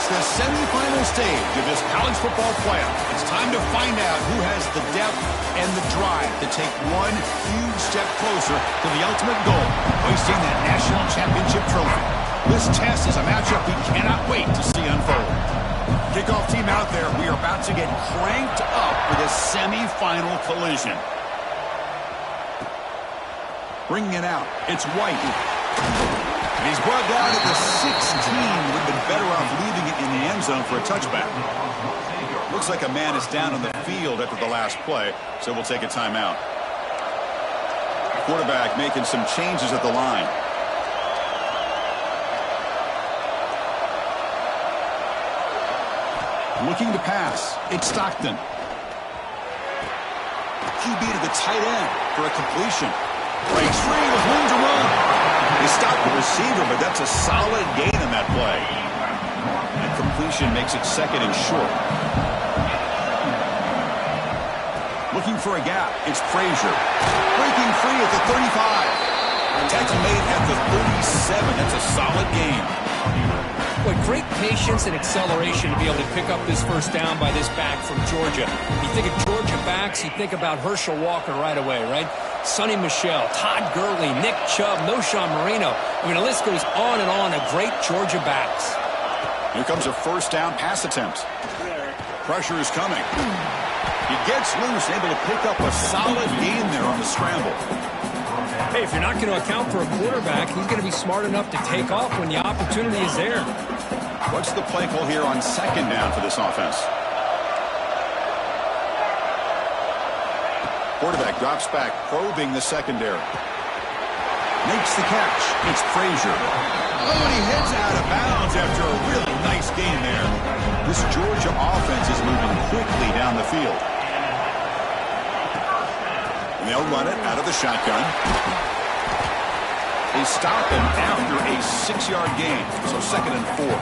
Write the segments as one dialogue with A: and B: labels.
A: reached the semifinal stage of this college football playoff. It's time to find out who has the depth and the drive to take one huge step closer to the ultimate goal, hoisting that national championship trophy. This test is a matchup we cannot wait to see unfold. Kickoff team out there, we are about to get cranked up for this semifinal collision. Bringing it out, it's White. And he's brought down at the 16. Would have been better off leaving it in the end zone for a touchback. Looks like a man is down on the field after the last play, so we'll take a timeout. Quarterback making some changes at the line. Looking to pass. It's Stockton. QB to the tight end for a completion. Breaks free with room to run. He stopped the receiver, but that's a solid gain on that play. And completion makes it second and short. Looking for a gap. It's Frazier. Breaking free at the 35. Tackle made at the 37. That's a solid gain.
B: Boy, great patience and acceleration to be able to pick up this first down by this back from Georgia. You think of Georgia backs, you think about Herschel Walker right away, right? Sonny Michel, Todd Gurley, Nick Chubb, Noshawn Marino. I mean, the list goes on and on of great Georgia backs.
A: Here comes a first down pass attempt. Pressure is coming. He gets loose, able to pick up a solid gain there on the scramble.
B: Hey, if you're not going to account for a quarterback, he's going to be smart enough to take off when the opportunity is there.
A: What's the play call here on second down for this offense? Quarterback drops back, probing the secondary. Makes the catch. It's Frazier. Oh, and he heads out of bounds after a really nice gain there. This Georgia offense is moving quickly down the field. And they'll run it out of the shotgun. They stop him after a 6-yard gain, so second and 4.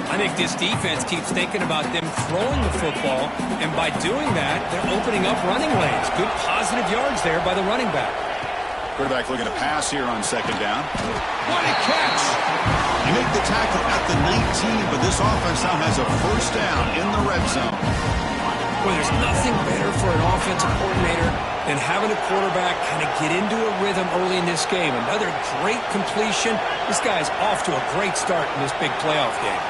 B: I think this defense keeps thinking about them throwing the football, and by doing that, they're opening up running lanes. Good positive yards there by the running back.
A: Quarterback looking to pass here on second down. What a catch! You make the tackle at the 19, but this offense now has a first down in the red zone.
B: Well, there's nothing better for an offensive coordinator than having a quarterback kind of get into a rhythm early in this game. Another great completion. This guy's off to a great start in this big playoff game.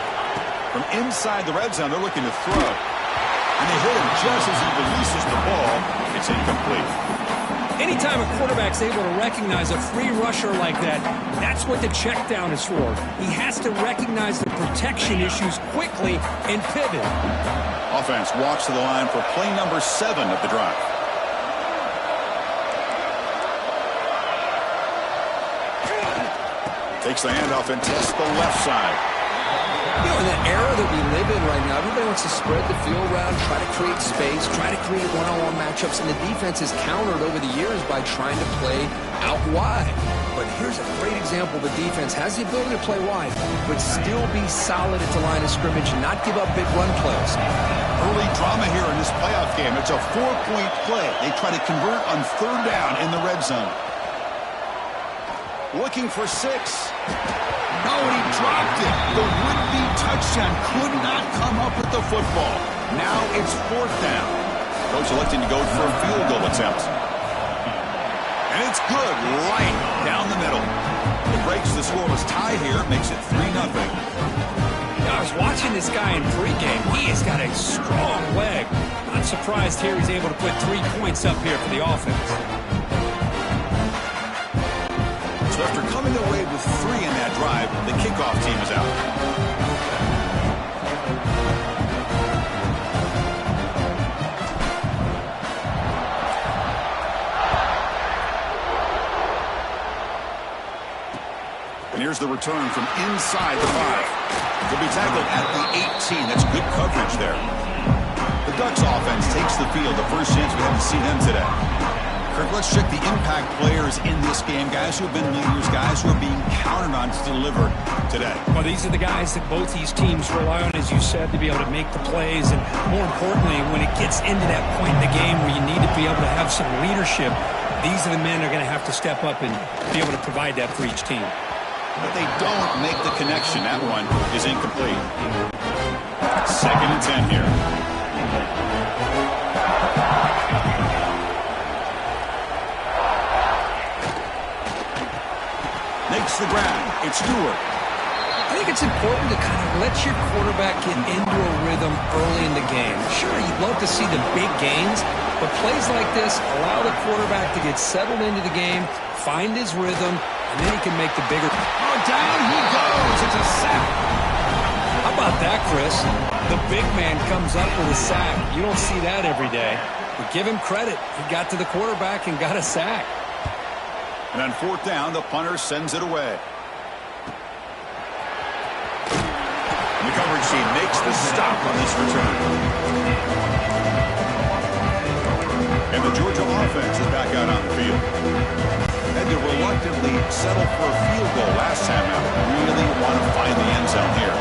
A: From inside the red zone, they're looking to throw. And they hit him just as he releases the ball. It's incomplete.
B: Anytime a quarterback's able to recognize a free rusher like that, that's what the check down is for. He has to recognize the protection issues quickly and pivot.
A: Offense walks to the line for play number 7 of the drive. Takes the handoff and tests the left side.
C: You know, in the era that we live in right now, everybody wants to spread the field around, try to create space, try to create one-on-one matchups, and the defense is countered over the years by trying to play out wide. But here's a great example. The defense has the ability to play wide, but still be solid at the line of scrimmage and not give up big run plays.
A: Early drama here in this playoff game. It's a 4-point play. They try to convert on third down in the red zone. Looking for 6. No, and he dropped it. The would-be touchdown could not come up with the football. Now it's 4th down. Coach electing to go for a field goal attempt. And it's good right down the middle. It breaks the scoreless tie here. Makes it 3-0.
B: I was watching this guy in pregame. He has got a strong leg. Not surprised here he's able to put 3 points up here for the offense.
A: So after coming away with 3 in that drive, the kickoff team is out. And here's the return from inside the 5. He'll be tackled at the 18. That's good coverage there. The Ducks offense takes the field. The first chance we haven't seen them today. Kirk, let's check the impact players in this game. Guys who have been leaders, guys who are being counted on to deliver today.
B: Well, these are the guys that both these teams rely on, as you said, to be able to make the plays. And more importantly, when it gets into that point in the game where you need to be able to have some leadership, these are the men that are going to have to step up and be able to provide that for each team.
A: but they don't make the connection. That one is incomplete. 2nd and 10 here. Makes the grab. It's Stewart.
B: I think it's important to kind of let your quarterback get into a rhythm early in the game. Sure, you'd love to see the big gains, but plays like this allow the quarterback to get settled into the game, find his rhythm, and then he can make the bigger.
A: Oh, down he goes. It's a sack.
B: How about that, Chris? The big man comes up with a sack. You don't see that every day. But give him credit. He got to the quarterback and got a sack.
A: And on 4th down, the punter sends it away. And the coverage team makes the stop on this return. And the Georgia offense is back out on the field. Had to reluctantly settle for a field goal last time out. Really want to find the end zone here.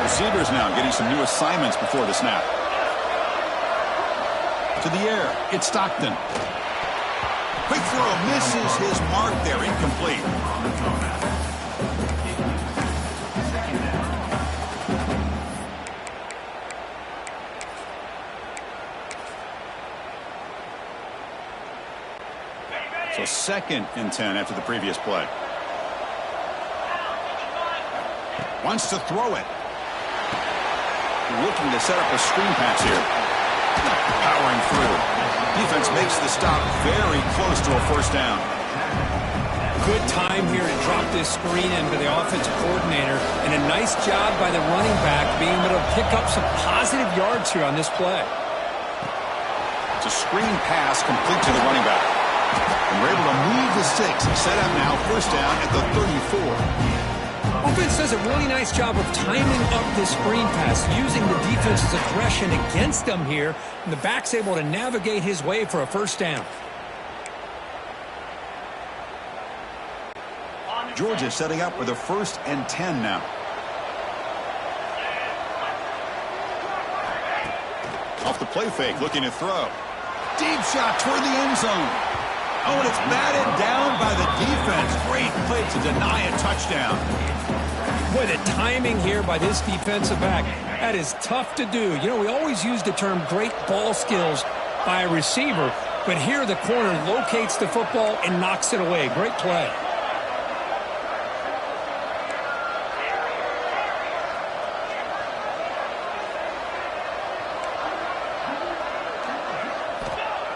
A: Receivers now getting some new assignments before the snap. To the air, it's Stockton. Quick throw, misses his mark there, incomplete. So 2nd and 10 after the previous play. Wants to throw it. Looking to set up a screen pass here. Powering through. Defense makes the stop very close to a 1st down.
B: Good time here to drop this screen in for the offensive coordinator, and a nice job by the running back being able to pick up some positive yards here on this play.
A: It's a screen pass complete to the running back. And we're able to move the sticks. Set up now, 1st down at the 34.
B: Offense does a really nice job of timing up this screen pass, using the defense's aggression against them here, and the back's able to navigate his way for a 1st down.
A: Georgia setting up with a 1st and 10 now. Off the play fake, looking to throw. Deep shot toward the end zone. Oh, and it's batted down by the defense. Great play to deny a touchdown.
B: Boy, the timing here by this defensive back, that is tough to do. You know, we always use the term great ball skills by a receiver, but here the corner locates the football and knocks it away. Great play.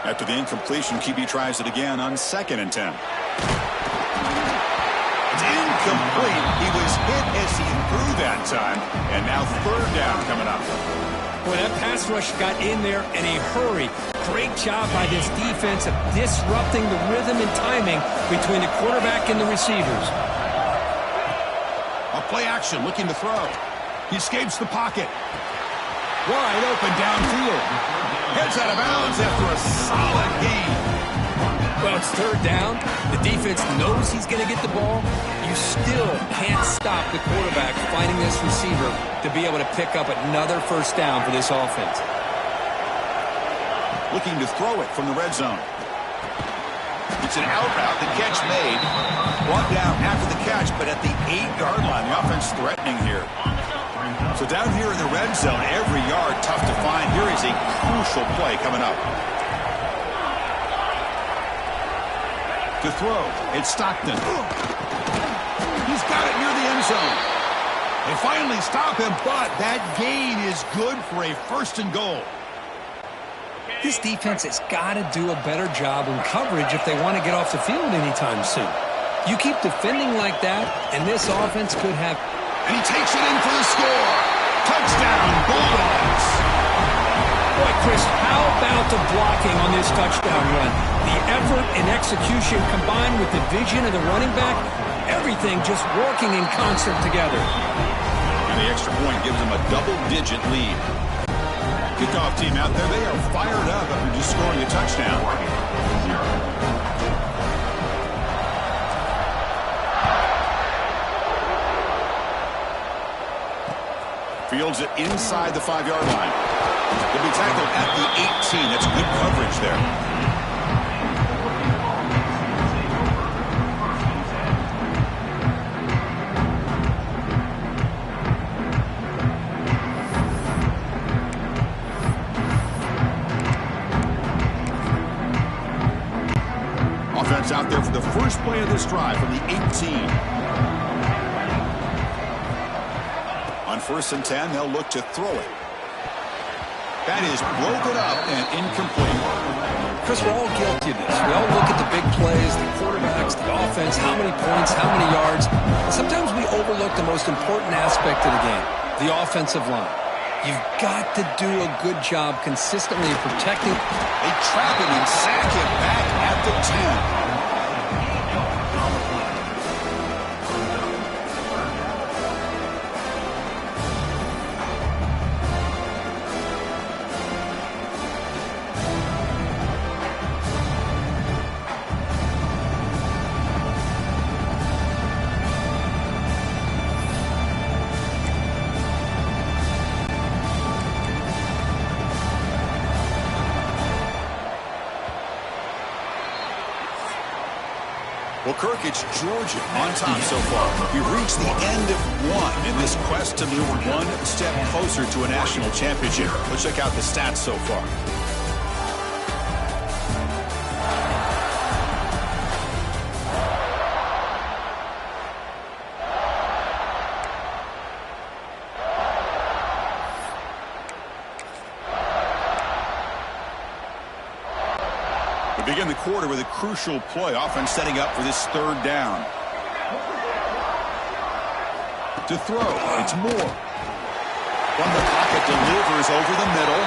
A: After the incompletion, QB tries it again on 2nd and 10. It's incomplete. He was hit as he threw that time, and now 3rd down coming up.
B: Boy, that pass rush got in there in a hurry. Great job by this defense of disrupting the rhythm and timing between the quarterback and the receivers.
A: A play action, looking to throw. He escapes the pocket. Wide open downfield. Heads out of bounds after a solid gain.
B: Well, it's 3rd down. The defense knows he's going to get the ball. You still can't stop the quarterback finding this receiver to be able to pick up another 1st down for this offense.
A: Looking to throw it from the red zone. It's an out route. The catch made. Brought down after the catch, but at the 8-yard line, the offense threatening here. So down here in the red zone, every yard tough to find. Here is a crucial play coming up. To throw, it's Stockton. He's got it near the end zone. They finally stop him, but that gain is good for a 1st and goal.
B: This defense has got to do a better job in coverage if they want to get off the field anytime soon. You keep defending like that, and this offense could have...
A: And he takes it in for the score. Touchdown, Bulldogs.
B: Boy, Chris, how about the blocking on this touchdown run? The effort and execution combined with the vision of the running back, everything just working in concert together.
A: And the extra point gives them a double-digit lead. Kickoff team out there, they are fired up after just scoring a touchdown. Fields it inside the 5-yard line. He'll be tackled at the 18. That's good coverage there. out there for the first play of this drive from the 18. On 1st and 10, they'll look to throw it. That is broken up and incomplete.
C: Chris, we're all guilty of this. We all look at the big plays, the quarterbacks, the offense, how many points, how many yards. And sometimes we overlook the most important aspect of the game, the offensive line. You've got to do a good job consistently protecting.
A: They trap him and sack him back at the 10. Well, Kirk, it's Georgia on top so far. We've reached the end of one in this quest to move one step closer to a national championship. Let's check out the stats so far. Begin the quarter with a crucial play. Offense setting up for this 3rd down. To throw, it's Moore. From the pocket, delivers over the middle.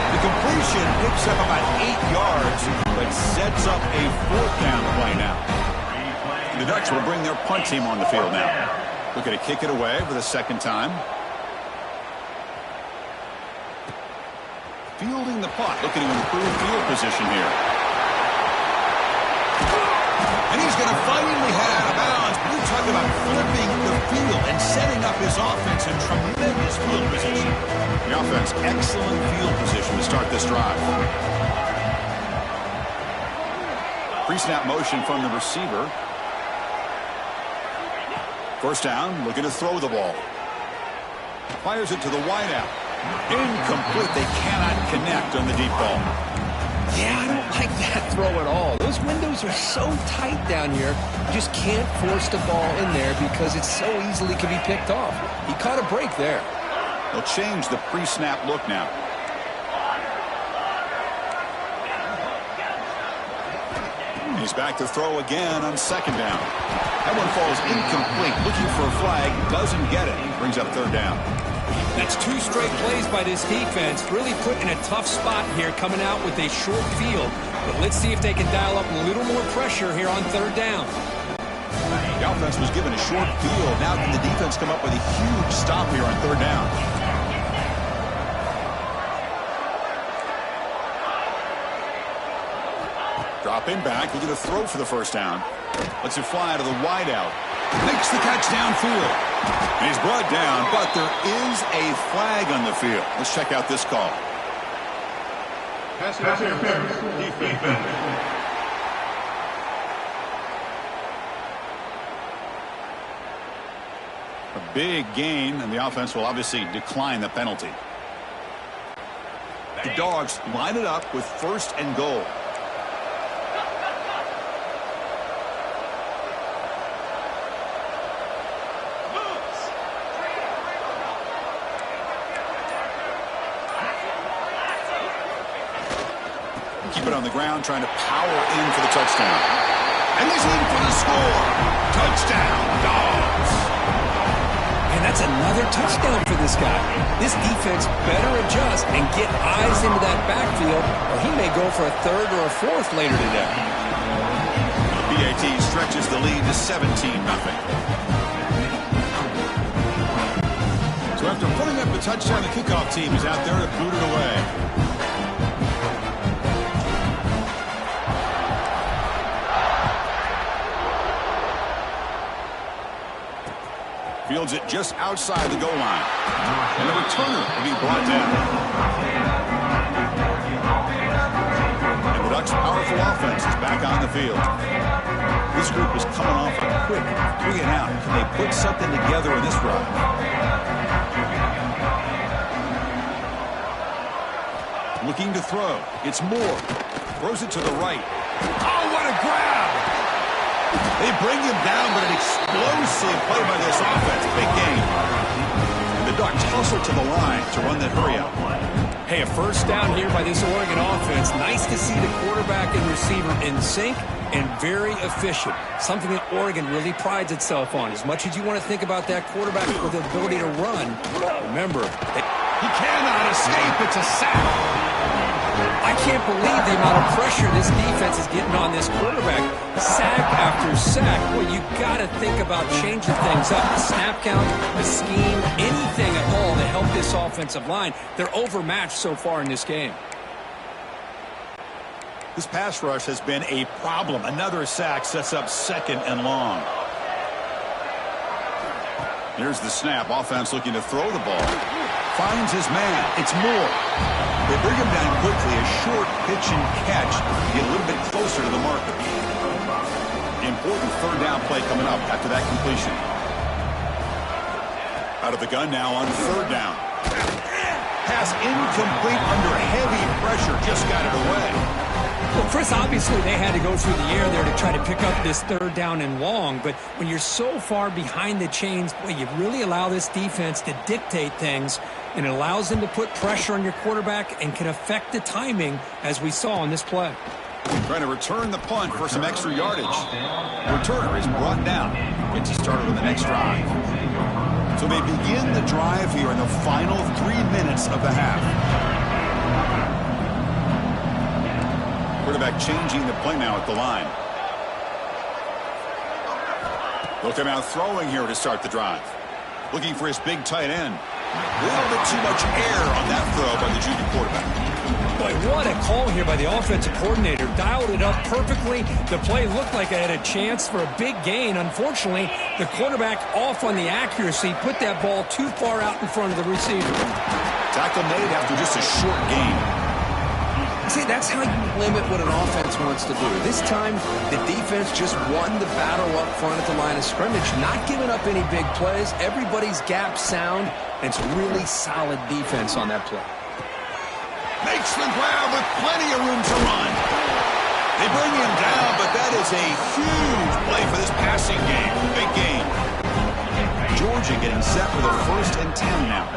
A: The completion picks up about 8 yards, but sets up a 4th down play now. The Ducks will bring their punt team on the field now. Looking to kick it away for the 2nd time. Fielding the punt, looking to improve field position here. And he's going to finally head out of bounds. You talk about flipping the field and setting up his offense in tremendous field position. The offense, excellent field position to start this drive. Pre-snap motion from the receiver. 1st down, looking to throw the ball. Fires it to the wideout. Incomplete. They cannot connect on the deep ball.
C: Yeah, I don't like that throw at all. Those windows are so tight down here. You just can't force the ball in there because it so easily can be picked off. He caught a break there.
A: They'll change the pre-snap look now. He's back to throw again on 2nd down. That one falls incomplete. Looking for a flag. Doesn't get it. Brings up 3rd down.
B: That's 2 straight plays by this defense. Really put in a tough spot here coming out with a short field. But let's see if they can dial up a little more pressure here on 3rd down.
A: The offense was given a short field. Now can the defense come up with a huge stop here on 3rd down? Dropping back, looking to throw for the 1st down. Lets it fly to the wideout. Makes the catch downfield. And he's brought down, but there is a flag on the field. Let's check out this call.
D: Pass interference. Defense.
A: A big gain, and the offense will obviously decline the penalty. The Dogs line it up with 1st and goal. Keep it on the ground, trying to power in for the touchdown. And he's in for the score. Touchdown, Dogs.
C: And that's another touchdown for this guy. This defense better adjust and get eyes into that backfield, or he may go for a 3rd or a 4th later today.
A: The BAT stretches the lead to 17-0. So after putting up the touchdown, the kickoff team is out there to boot it away. Fields it just outside the goal line. And the returner will be brought down. And the Ducks' powerful offense is back on the field. This group is coming off a quick 3 and out. Can they put something together in this drive? Looking to throw. It's Moore. Throws it to the right. Oh, what a grab! They bring him down, but an explosive play by this offense. Big gain. And the Ducks hustle to the line to run that hurry up.
B: Hey, a first down here by this Oregon offense. Nice to see the quarterback and receiver in sync and very efficient. Something that Oregon really prides itself on. As much as you want to think about that quarterback with the ability to run, remember,
A: he cannot escape. It's a sack.
B: I can't believe the amount of pressure this defense is getting on this quarterback. Sack after sack. Well, you got to think about changing things up. The snap count, the scheme, anything at all to help this offensive line. They're overmatched so far in this game.
A: This pass rush has been a problem. Another sack sets up 2nd and long. Here's the snap. Offense looking to throw the ball. Finds his man. It's Moore. They bring him down quickly. A short pitch and catch. Get a little bit closer to the marker. Important 3rd down play coming up after that completion. Out of the gun now on 3rd down. Pass incomplete under heavy pressure. Just got it away.
B: Well, Chris, obviously they had to go through the air there to try to pick up this 3rd down and long, but when you're so far behind the chains, boy, you really allow this defense to dictate things, and it allows them to put pressure on your quarterback and can affect the timing, as we saw on this play.
A: Trying to return the punt for some extra yardage. The returner is brought down. Gets you started on the next drive. So they begin the drive here in the final 3 minutes of the half. Quarterback changing the play now at the line. Look him out throwing here to start the drive. Looking for his big tight end. A little bit too much air on that throw by the junior quarterback.
B: Boy, what a call here by the offensive coordinator. Dialed it up perfectly. The play looked like it had a chance for a big gain. Unfortunately, the quarterback off on the accuracy, put that ball too far out in front of the receiver.
A: Tackle made after just a short gain.
C: See, that's how you limit what an offense wants to do. This time, the defense just won the battle up front at the line of scrimmage, not giving up any big plays. Everybody's gap sound, and it's really solid defense on that play.
A: Makes the grab with plenty of room to run. They bring him down, but that is a huge play for this passing game. Big gain. Georgia getting set for the 1st and 10 now.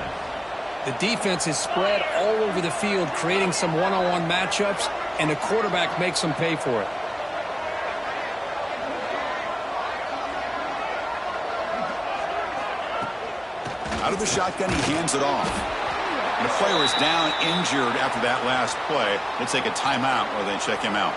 B: The defense is spread all over the field, creating some one-on-one matchups, and the quarterback makes them pay for it.
A: Out of the shotgun, he hands it off. And the player is down injured after that last play. We'll take a timeout while they check him out.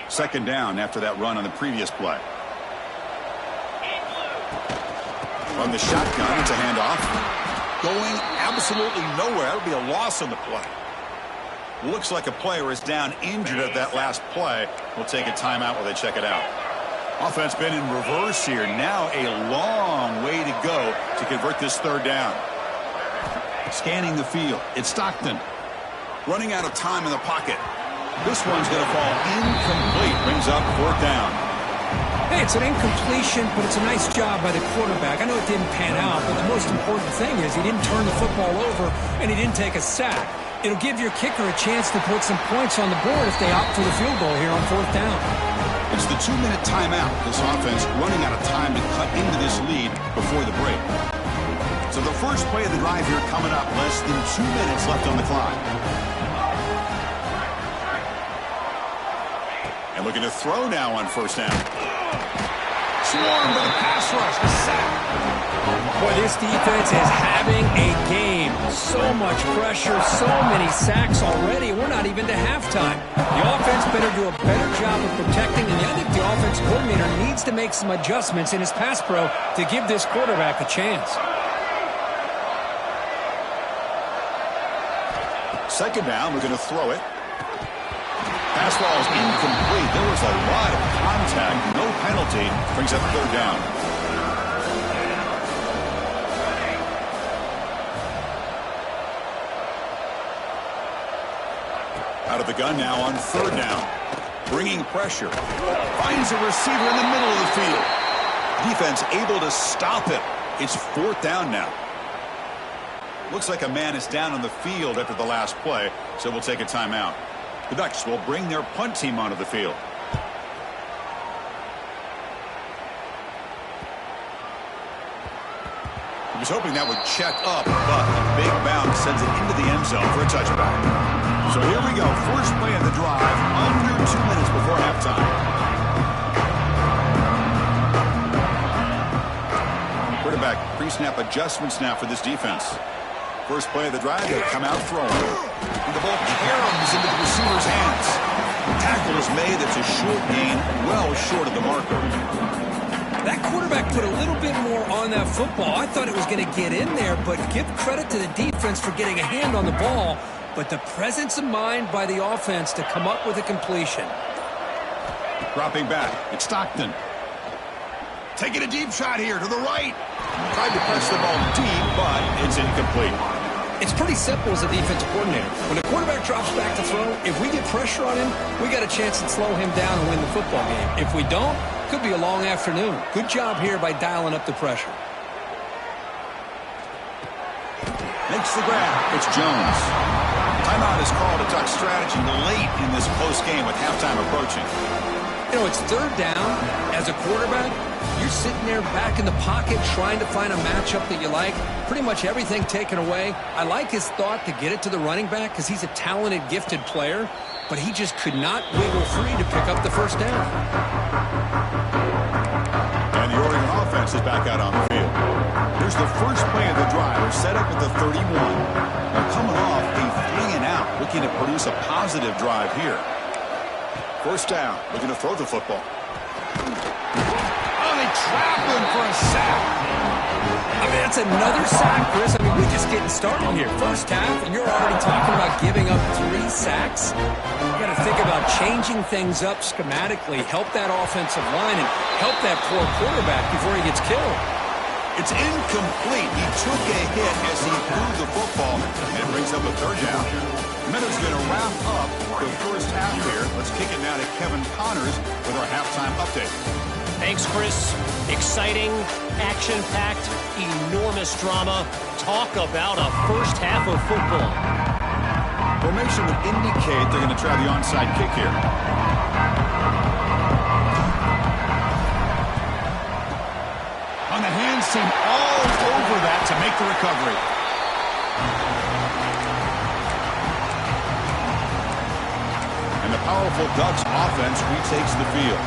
A: Second down after that run on the previous play. From the shotgun, it's a handoff. Going absolutely nowhere. That'll be a loss on the play. Looks like a player is down injured at that last play. We'll take a timeout while they check it out. Offense been in reverse here. Now a long way to go to convert this 3rd down. Scanning the field. It's Stockton. Running out of time in the pocket. This one's going to fall incomplete. Brings up 4th down.
B: Hey, it's an incompletion, but it's a nice job by the quarterback. I know it didn't pan out, but the most important thing is he didn't turn the football over and he didn't take a sack. It'll give your kicker a chance to put some points on the board if they opt for the field goal here on 4th down.
A: It's the 2-minute timeout. This offense running out of time to cut into this lead before the break. So the first play of the drive here coming up. Less than 2 minutes left on the clock. And looking to throw now on 1st down. Swarmed by the pass rush. The sack.
B: Boy, this defense is having a game. So much pressure, so many sacks already. We're not even to halftime. The offense better do a better job of protecting, and I think the offense coordinator needs to make some adjustments in his pass pro to give this quarterback a chance.
A: Second down, we're going to throw it. Pass ball is incomplete. There was a lot of contact. No penalty. Brings up 3rd down. Out of the gun now on 3rd down. bringing pressure. Finds a receiver in the middle of the field. Defense able to stop him. It's 4th down now. Looks like a man is down on the field after the last play, so we'll take a timeout. The Ducks will bring their punt team onto the field. He was hoping that would check up, but a big bounce sends it into the end zone for a touchback. So here we go. First play of the drive, under 2 minutes before halftime. Quarterback pre-snap adjustments now for this defense. First play of the drive, they come out throwing. And the ball caroms into the receiver's hands. Tackle is made. It's a short gain, well short of the marker.
B: That quarterback put a little bit more on that football. I thought it was going to get in there, but give credit to the defense for getting a hand on the ball. But the presence of mind by the offense to come up with a completion.
A: Dropping back, it's Stockton. Taking a deep shot here to the right. Tried to press the ball deep, but it's incomplete.
B: It's pretty simple as a defensive coordinator. When the quarterback drops back to throw, if we get pressure on him, we got a chance to slow him down and win the football game. If we don't, could be a long afternoon. Good job here by dialing up the pressure.
A: Makes the grab. It's Jones. Timeout is called a Duck strategy late in this close game with halftime approaching.
B: You know, it's 3rd down. As a quarterback, you're sitting there back in the pocket trying to find a matchup that you like. Pretty much everything taken away. I like his thought to get it to the running back because he's a talented, gifted player, but he just could not wiggle free to pick up the first down.
A: And the Oregon offense is back out on the field. Here's the first play of the drive. They're set up at the 31. They're coming off a 3-and-out, looking to produce a positive drive here. First down, looking to throw the football. Oh, they trap him for a sack.
B: I mean, that's another sack, Chris. I mean, we're just getting started here. First half, and you're already talking about giving up 3 sacks. You got to think about changing things up schematically, help that offensive line, and help that poor quarterback before he gets killed.
A: It's incomplete. He took a hit as he threw the football, and it brings up a 3rd down. Minutes going to wrap up the first half here. Let's kick it now to Kevin Connors with our halftime update.
E: Thanks, Chris. Exciting, action-packed, enormous drama. Talk about a first half of football.
A: Formation would indicate they're going to try the onside kick here. On the hands team all over that to make the recovery. And the powerful Ducks offense retakes the field.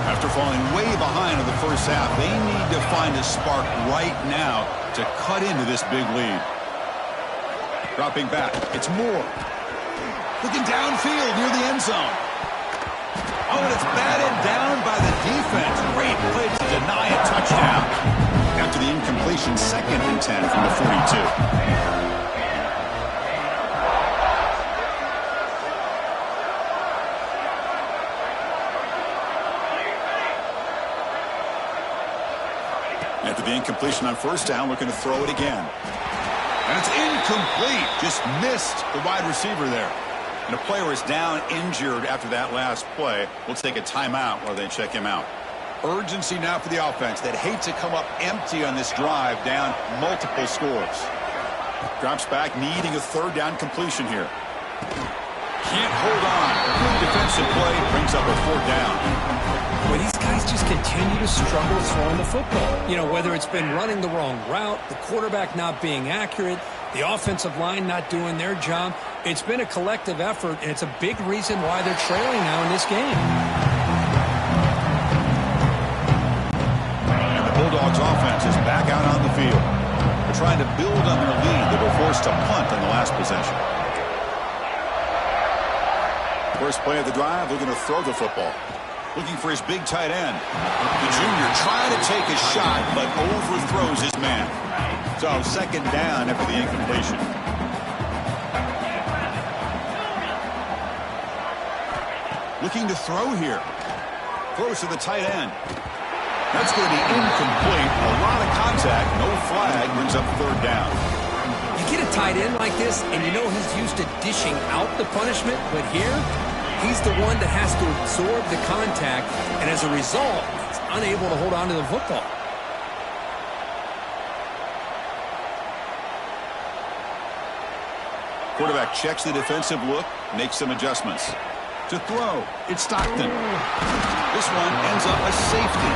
A: After falling way behind in the first half, they need to find a spark right now to cut into this big lead. Dropping back, it's Moore. Looking downfield near the end zone. Oh, and it's batted down by the defense. Great play to deny a touchdown. After the incompletion, 2nd and 10 from the 42. After the incompletion on first down, looking to throw it again. And it's incomplete. Just missed the wide receiver there. And a player is down injured after that last play. We'll take a timeout while they check him out. Urgency now for the offense. They'd hate to come up empty on this drive, down multiple scores. Drops back, needing a 3rd down completion here. Can't hold on. Good defensive play brings up a 4th down.
B: Well, these guys just continue to struggle throwing the football. You know, whether it's been running the wrong route, the quarterback not being accurate, the offensive line not doing their job. It's been a collective effort, and it's a big reason why they're trailing now in this game.
A: And the Bulldogs offense is back out on the field. They're trying to build on their lead. They were forced to punt on the last possession. First play of the drive, looking to throw the football. Looking for his big tight end. The junior trying to take a shot, but overthrows his man. So 2nd down after the incompletion. Looking to throw here. Throws to the tight end. That's going to be incomplete. A lot of contact. No flag. Brings up 3rd down.
B: You get a tight end like this, and you know he's used to dishing out the punishment, but here,
C: He's the one that has to absorb the contact, and as a result, he's unable to hold on to the football.
A: Quarterback checks the defensive look, makes some adjustments. To throw, it's Stockton. This one ends up a safety.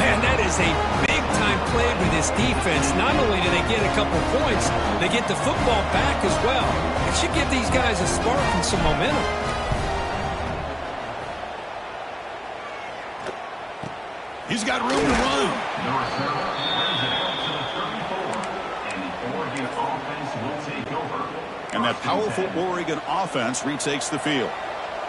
B: Man, that is a big-time play for this defense. Not only do they get a couple points, they get the football back as well. It should give these guys a spark and some momentum.
A: He's got room to run. And that powerful Oregon offense retakes the field.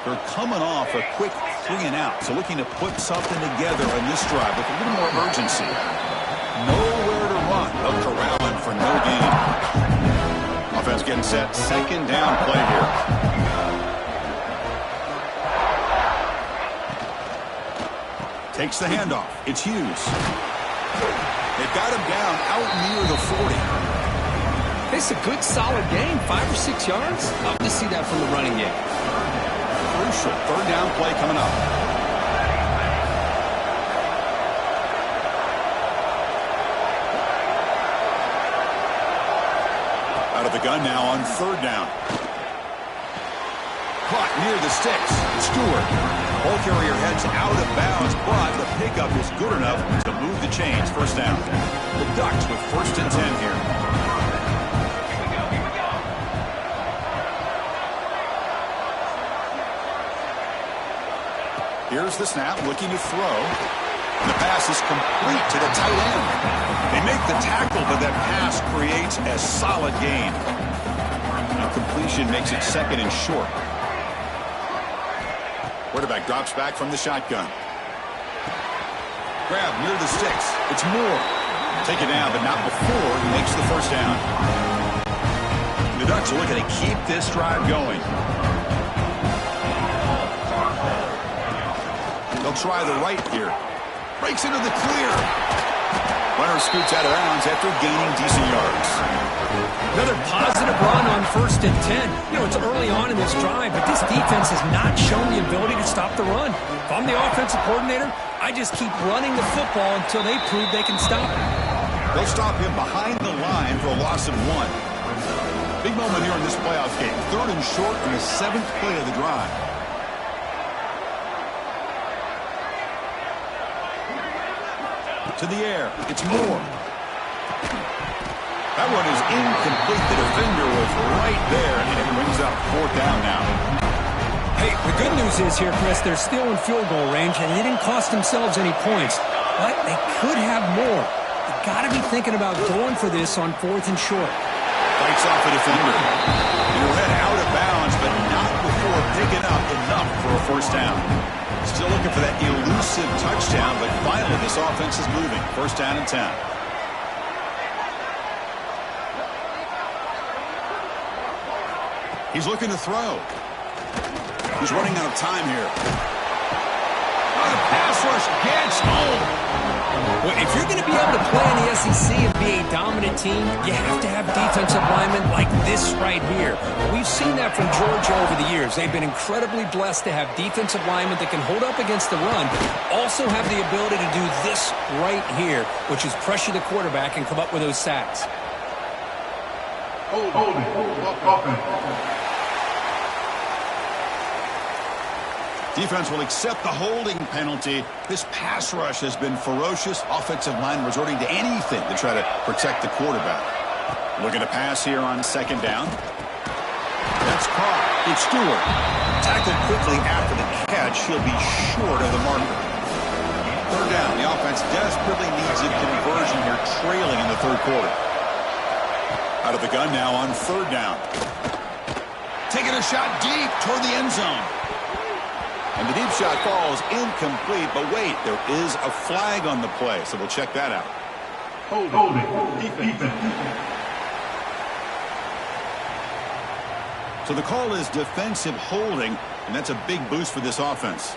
A: They're coming off a quick 3-and-out, so looking to put something together on this drive with a little more urgency. Nowhere to run. They'll corral him for no gain. Offense getting set. Second down play here. Takes the handoff. It's Hughes. They've got him down out near the 40.
C: It's a good, solid game. 5 or 6 yards. Love to see that from the running game.
A: Crucial third down play coming up. Out of the gun now on third down. Caught near the sticks. Stewart. Ball carrier heads out of bounds, but the pickup is good enough to move the chains. First down. The Ducks with 1st and 10 here. Here's the snap, looking to throw. The pass is complete to the tight end. They make the tackle, but that pass creates a solid gain. Now completion makes it 2nd and short. Quarterback drops back from the shotgun. Grab near the sticks. It's Moore. Take it down, but not before he makes the first down. The Ducks are looking to keep this drive going. They'll try the right here. Breaks into the clear. Runner scoots out of bounds after gaining decent yards.
B: Another positive run on 1st and 10. You know, it's early on in this drive, but this defense has not shown the ability to stop the run. If I'm the offensive coordinator, I just keep running the football until they prove they can stop it.
A: They'll stop him behind the line for a loss of 1. Big moment here in this playoff game. 3rd and short on the 7th play of the drive. To the air. It's Moore. That one is incomplete. The defender was right there, and it brings up 4th down now.
B: Hey, the good news is here, Chris, they're still in field goal range, and they didn't cost themselves any points. But they could have more. You got to be thinking about going for this on 4th and short.
A: Fights off a defender. He'll head out of bounds, but not before picking up enough for a 1st down. Still looking for that elusive touchdown, but finally this offense is moving. 1st down and 10. He's looking to throw. He's running out of time here. Oh, the pass rush gets home.
B: Well, if you're going to be able to play in the SEC and be a dominant team, you have to have defensive linemen like this right here. We've seen that from Georgia over the years. They've been incredibly blessed to have defensive linemen that can hold up against the run, also have the ability to do this right here, which is pressure the quarterback and come up with those sacks.
A: Defense will accept the holding penalty. This pass rush has been ferocious. Offensive line resorting to anything to try to protect the quarterback. Looking to pass here on 2nd down. That's caught. It's Stewart. Tackled quickly after the catch. He'll be short of the marker. 3rd down. The offense desperately needs a conversion here, trailing in the 3rd quarter. Out of the gun now on 3rd down. Taking a shot deep toward the end zone. And the deep shot falls incomplete, but wait, there is a flag on the play, so we'll check that out.
D: Defense.
A: So the call is defensive holding, and that's a big boost for this offense.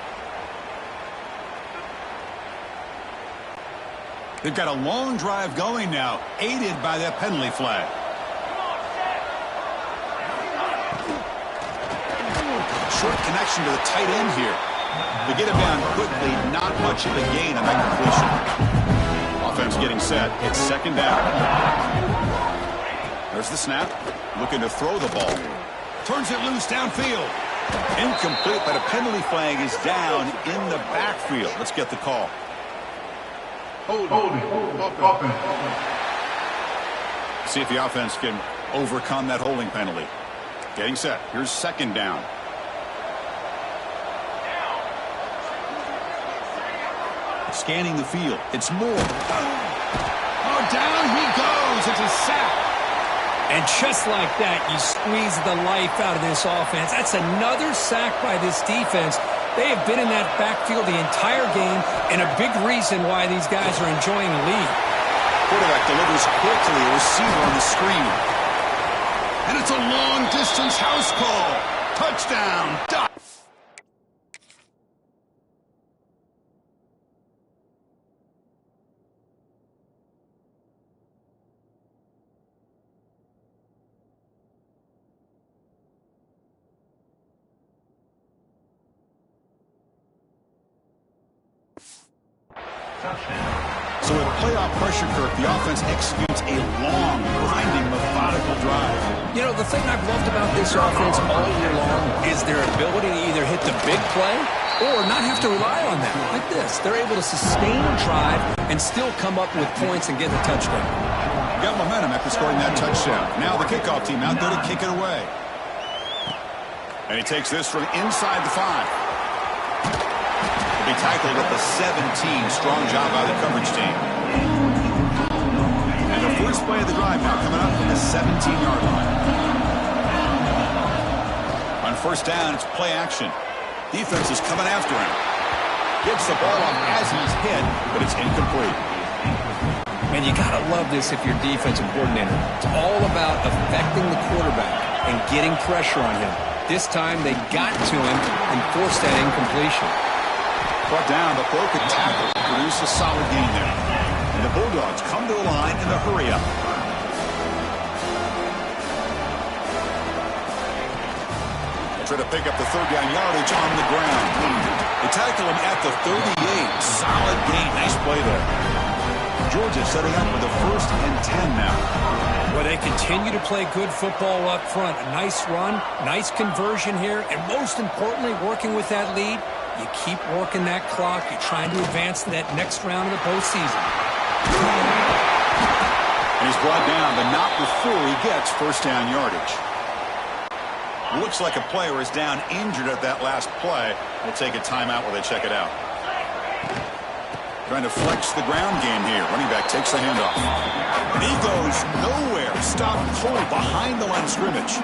A: They've got a long drive going now, aided by that penalty flag. short connection to the tight end here. To get him down quickly, not much of a gain on that completion. Offense getting set. It's second down. There's the snap. Looking to throw the ball. Turns it loose downfield. Incomplete, but a penalty flag is down in the backfield. Let's get the call.
D: Holding. Offense.
A: See if the offense can overcome that holding penalty. Getting set. Here's second down. Scanning the field. It's Moore. Oh, down he goes. It's a sack.
B: And just like that, you squeeze the life out of this offense. That's another sack by this defense. They have been in that backfield the entire game, and a big reason why these guys are enjoying the lead.
A: Quarterback delivers quickly. A receiver on the screen. And it's a long-distance house call. Touchdown. So with playoff pressure, Kirk, the offense executes a long, grinding, methodical drive.
C: You know, the thing I've loved about this offense all year long is their ability to either hit the big play or not have to rely on that. Like this. They're able to sustain a drive and still come up with points and get the touchdown.
A: Got momentum after scoring that touchdown. Now the kickoff team out there to kick it away. And he takes this from inside the 5. He tackled at the 17. Strong job by the coverage team. And the first play of the drive now coming up from the 17-yard line. On first down, it's play action. Defense is coming after him. Gets the ball off as he's hit, but it's incomplete.
C: Man, you got to love this if you're defensive coordinator. It's all about affecting the quarterback and getting pressure on him. This time they got to him and forced that incompletion.
A: Brought down, but broken tackle. Produced a solid gain there. And the Bulldogs come to the line in the hurry-up. Try to pick up the third down yardage on the ground. They tackle him at the 38. Solid gain. Nice play there. Georgia setting up with a 1st and 10 now.
B: Well, they continue to play good football up front. A nice run, nice conversion here, and most importantly, working with that lead. You keep working that clock. You're trying to advance to that next round of the postseason.
A: And he's brought down, but not before he gets first down yardage. Looks like a player is down injured at that last play. We'll take a timeout while they check it out. Trying to flex the ground game here. Running back takes the handoff. And he goes nowhere. Stopped cold behind the line of scrimmage.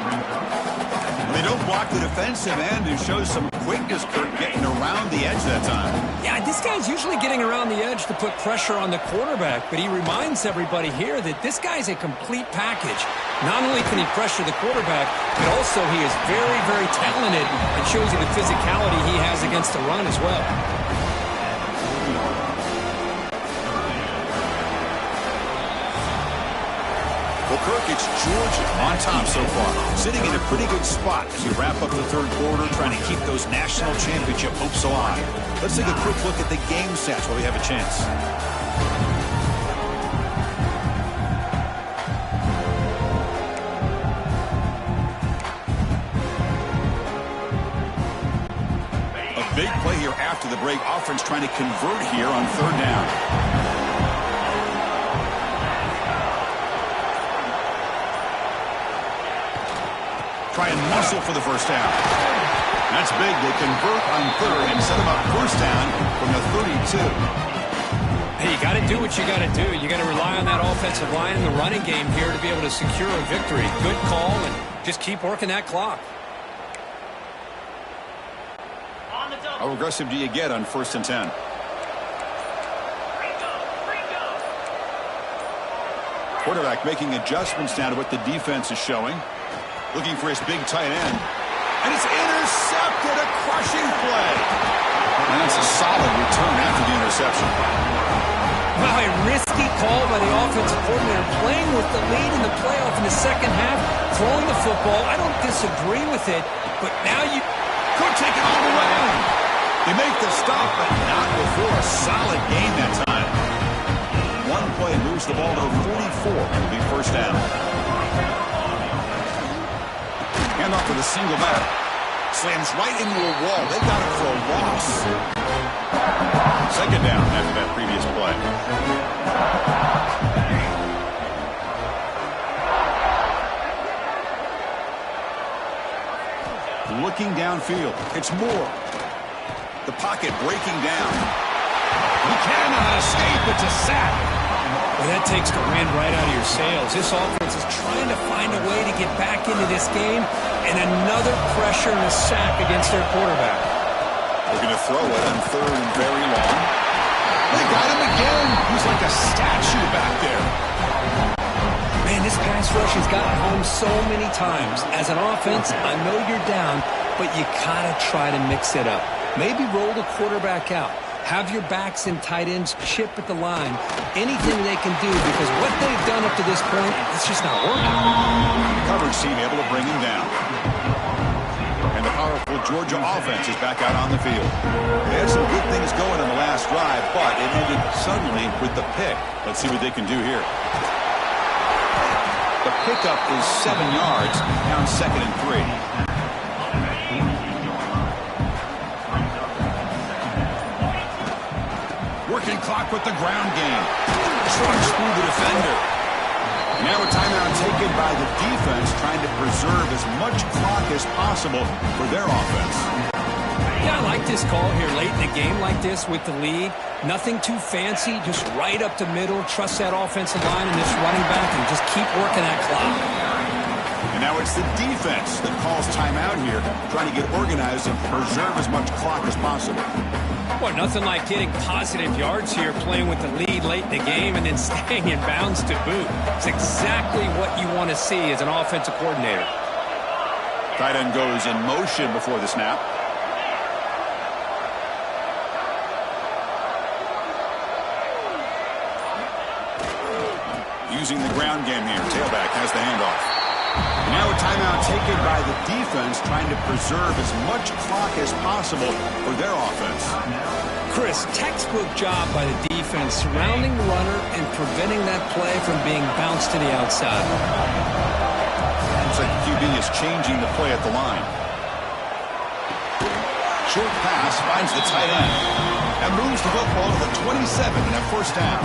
A: They don't block the defensive end and shows some quickness, Kirk, getting around the edge that time.
B: Yeah, this guy's usually getting around the edge to put pressure on the quarterback, but he reminds everybody here that this guy's a complete package. Not only can he pressure the quarterback, but also he is very, very talented and shows you the physicality he has against the run as well.
A: Well, Kirk, it's Georgia on top so far, sitting in a pretty good spot as we wrap up the third quarter, trying to keep those national championship hopes alive. Let's take a quick look at the game stats while we have a chance. A big play here after the break. Offense trying to convert here on third down. Try and muscle for the first down. That's big. They convert on third and set them up first down from the 32.
B: Hey, you got to do what you got to do. You got to rely on that offensive line in the running game here to be able to secure a victory. Good call, and just keep working that clock.
A: How aggressive do you get on 1st and 10? Quarterback making adjustments now to what the defense is showing. Looking for his big tight end. And it's intercepted. A crushing play. And that's a solid return after the interception.
B: Well, a risky call by the offensive coordinator, playing with the lead in the playoff in the second half, throwing the football. I don't disagree with it, but now you...
A: Could take it all the way. They make the stop, but not before a solid gain that time. One play moves the ball to 44. It'll be first down. Hand off with a single back. Slams right into a wall. They got it for a loss. Second down after that previous play. Looking downfield. It's Moore. The pocket breaking down. He cannot escape. It's a sack.
B: Well, that takes the wind right out of your sails. This offense is trying to find a way to get back into this game, and another pressure and a sack against their quarterback.
A: They're going to throw it on third and very long. They got him again. He's like a statue back there.
B: Man, this pass rush has gotten home so many times. As an offense, I know you're down, but you gotta try to mix it up. Maybe roll the quarterback out. Have your backs and tight ends chip at the line. Anything they can do, because what they've done up to this point, it's just not working.
A: Coverage team able to bring him down. And the powerful Georgia offense is back out on the field. They had some good things going on the last drive, but it ended suddenly with the pick. Let's see what they can do here. The pickup is 7 yards, down 2nd and 3. Working clock with the ground game. Trucks through the defender. Now a timeout taken by the defense, trying to preserve as much clock as possible for their offense.
B: Yeah, I like this call here late in the game like this with the lead. Nothing too fancy, just right up the middle. Trust that offensive line and this running back and just keep working that clock.
A: And now it's the defense that calls timeout here, trying to get organized and preserve as much clock as possible.
B: Well, nothing like getting positive yards here, playing with the lead late in the game and then staying in bounds to boot. It's exactly what you want to see as an offensive coordinator.
A: Tight end goes in motion before the snap. Using the ground game here. Tailback has the handoff. Now a timeout taken by the defense, trying to preserve as much clock as possible for their offense.
B: Chris, textbook job by the defense, surrounding the runner and preventing that play from being bounced to the outside.
A: Looks like the QB is changing the play at the line. Short pass finds the tight end. And moves the football to the 27 and a first down.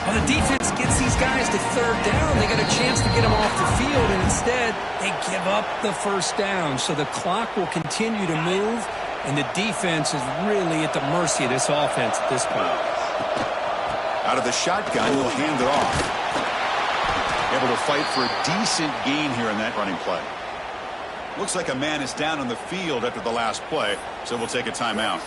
B: Well, the defense gets these guys to third down. They got a chance to get them off the field, and instead they give up the first down. So the clock will continue to move, and the defense is really at the mercy of this offense at this point.
A: Out of the shotgun, he'll hand it off. Able to fight for a decent gain here in that running play. Looks like a man is down on the field after the last play, so we'll take a timeout.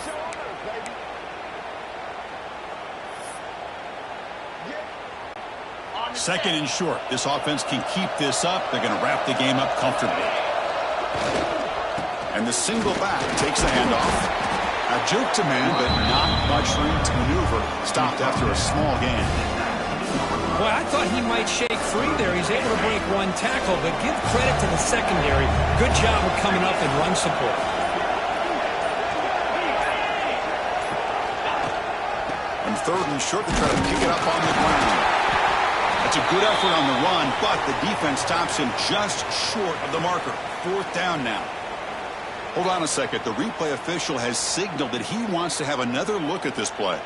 A: Second and short. This offense can keep this up. They're going to wrap the game up comfortably. And the single back takes the handoff. A juke to man, but not much room to maneuver. Stopped after a small gain.
B: Well, I thought he might shake free there. He's able to break one tackle, but give credit to the secondary. Good job of coming up and run support.
A: And third and short, they try to pick it up on the ground. That's a good effort on the run, but the defense stops him just short of the marker. Fourth down now. Hold on a second. The replay official has signaled that he wants to have another look at this play.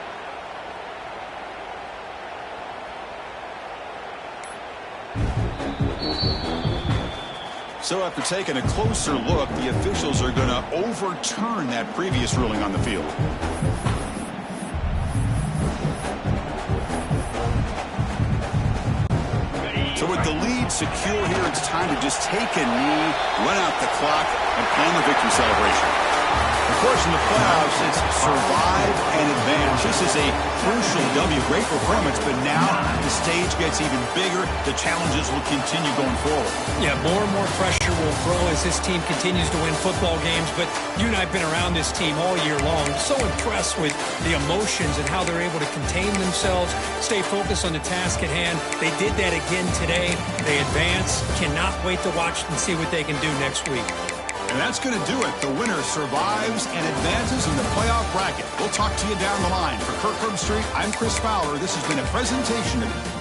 A: So after taking a closer look, the officials are going to overturn that previous ruling on the field. So with the lead secure here, it's time to just take a knee, run out the clock, and plan the victory celebration. Of course, in the playoffs, it's survive and advance. This is a crucial W. Great performance, but now the stage gets even bigger. The challenges will continue going forward.
B: Yeah, more and more pressure will grow as this team continues to win football games, but you and I have been around this team all year long. So impressed with the emotions and how they're able to contain themselves, stay focused on the task at hand. They did that again today. They advance. Cannot wait to watch and see what they can do next week.
A: And that's going to do it. The winner survives and advances in the playoff bracket. We'll talk to you down the line. For Kirk Herbstreit, I'm Chris Fowler. This has been a presentation of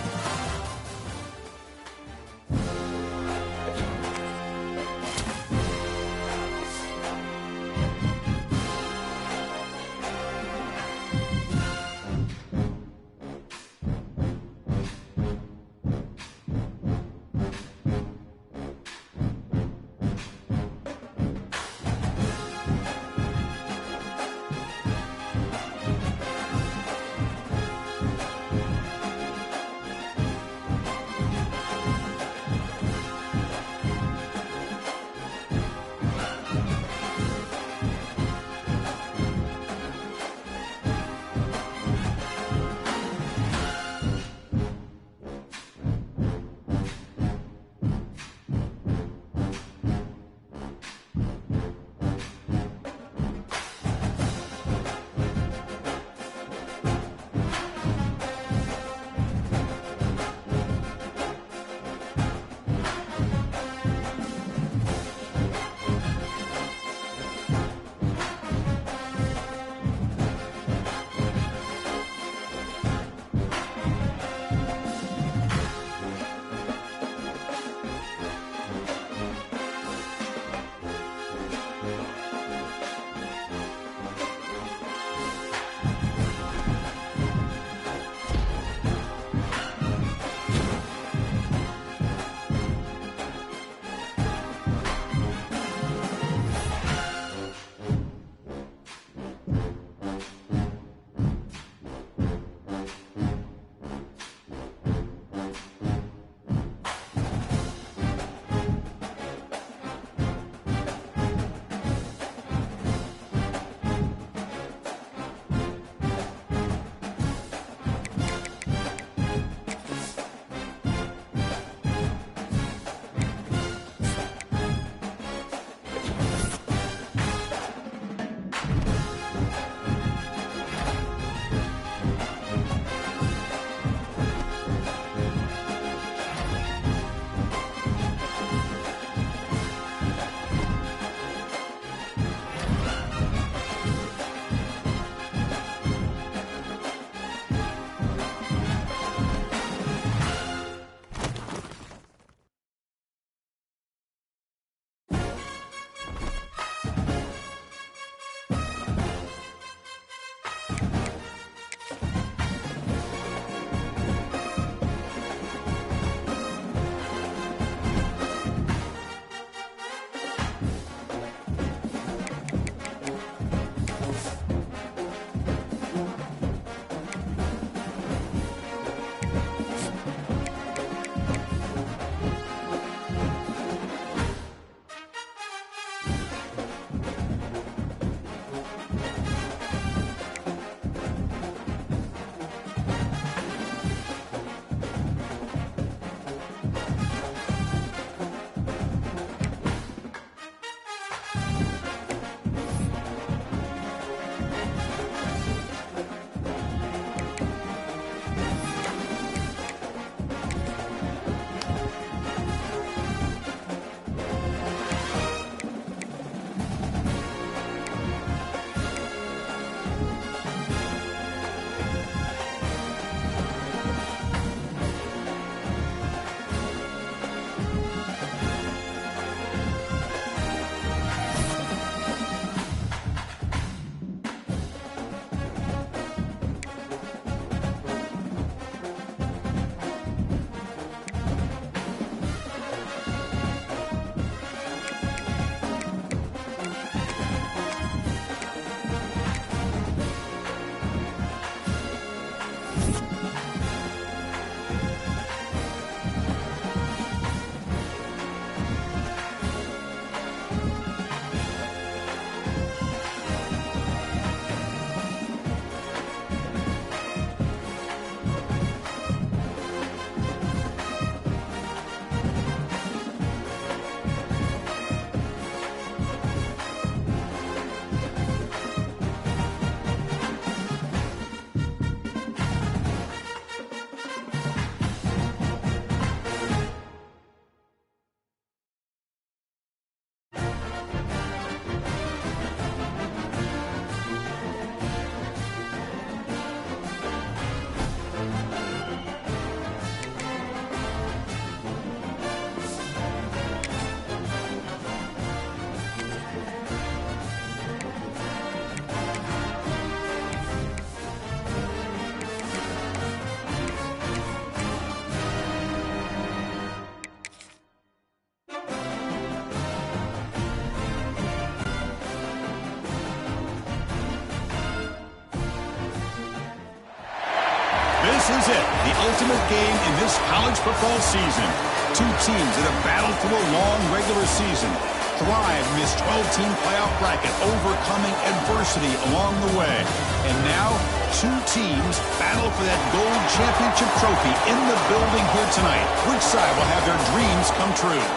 A: This is it, the ultimate game in this college football season. Two teams that have battled through a long regular season, thrive in this 12-team playoff bracket, overcoming adversity along the way. And now, two teams battle for that gold championship trophy in the building here tonight. Which side will have their dreams come true?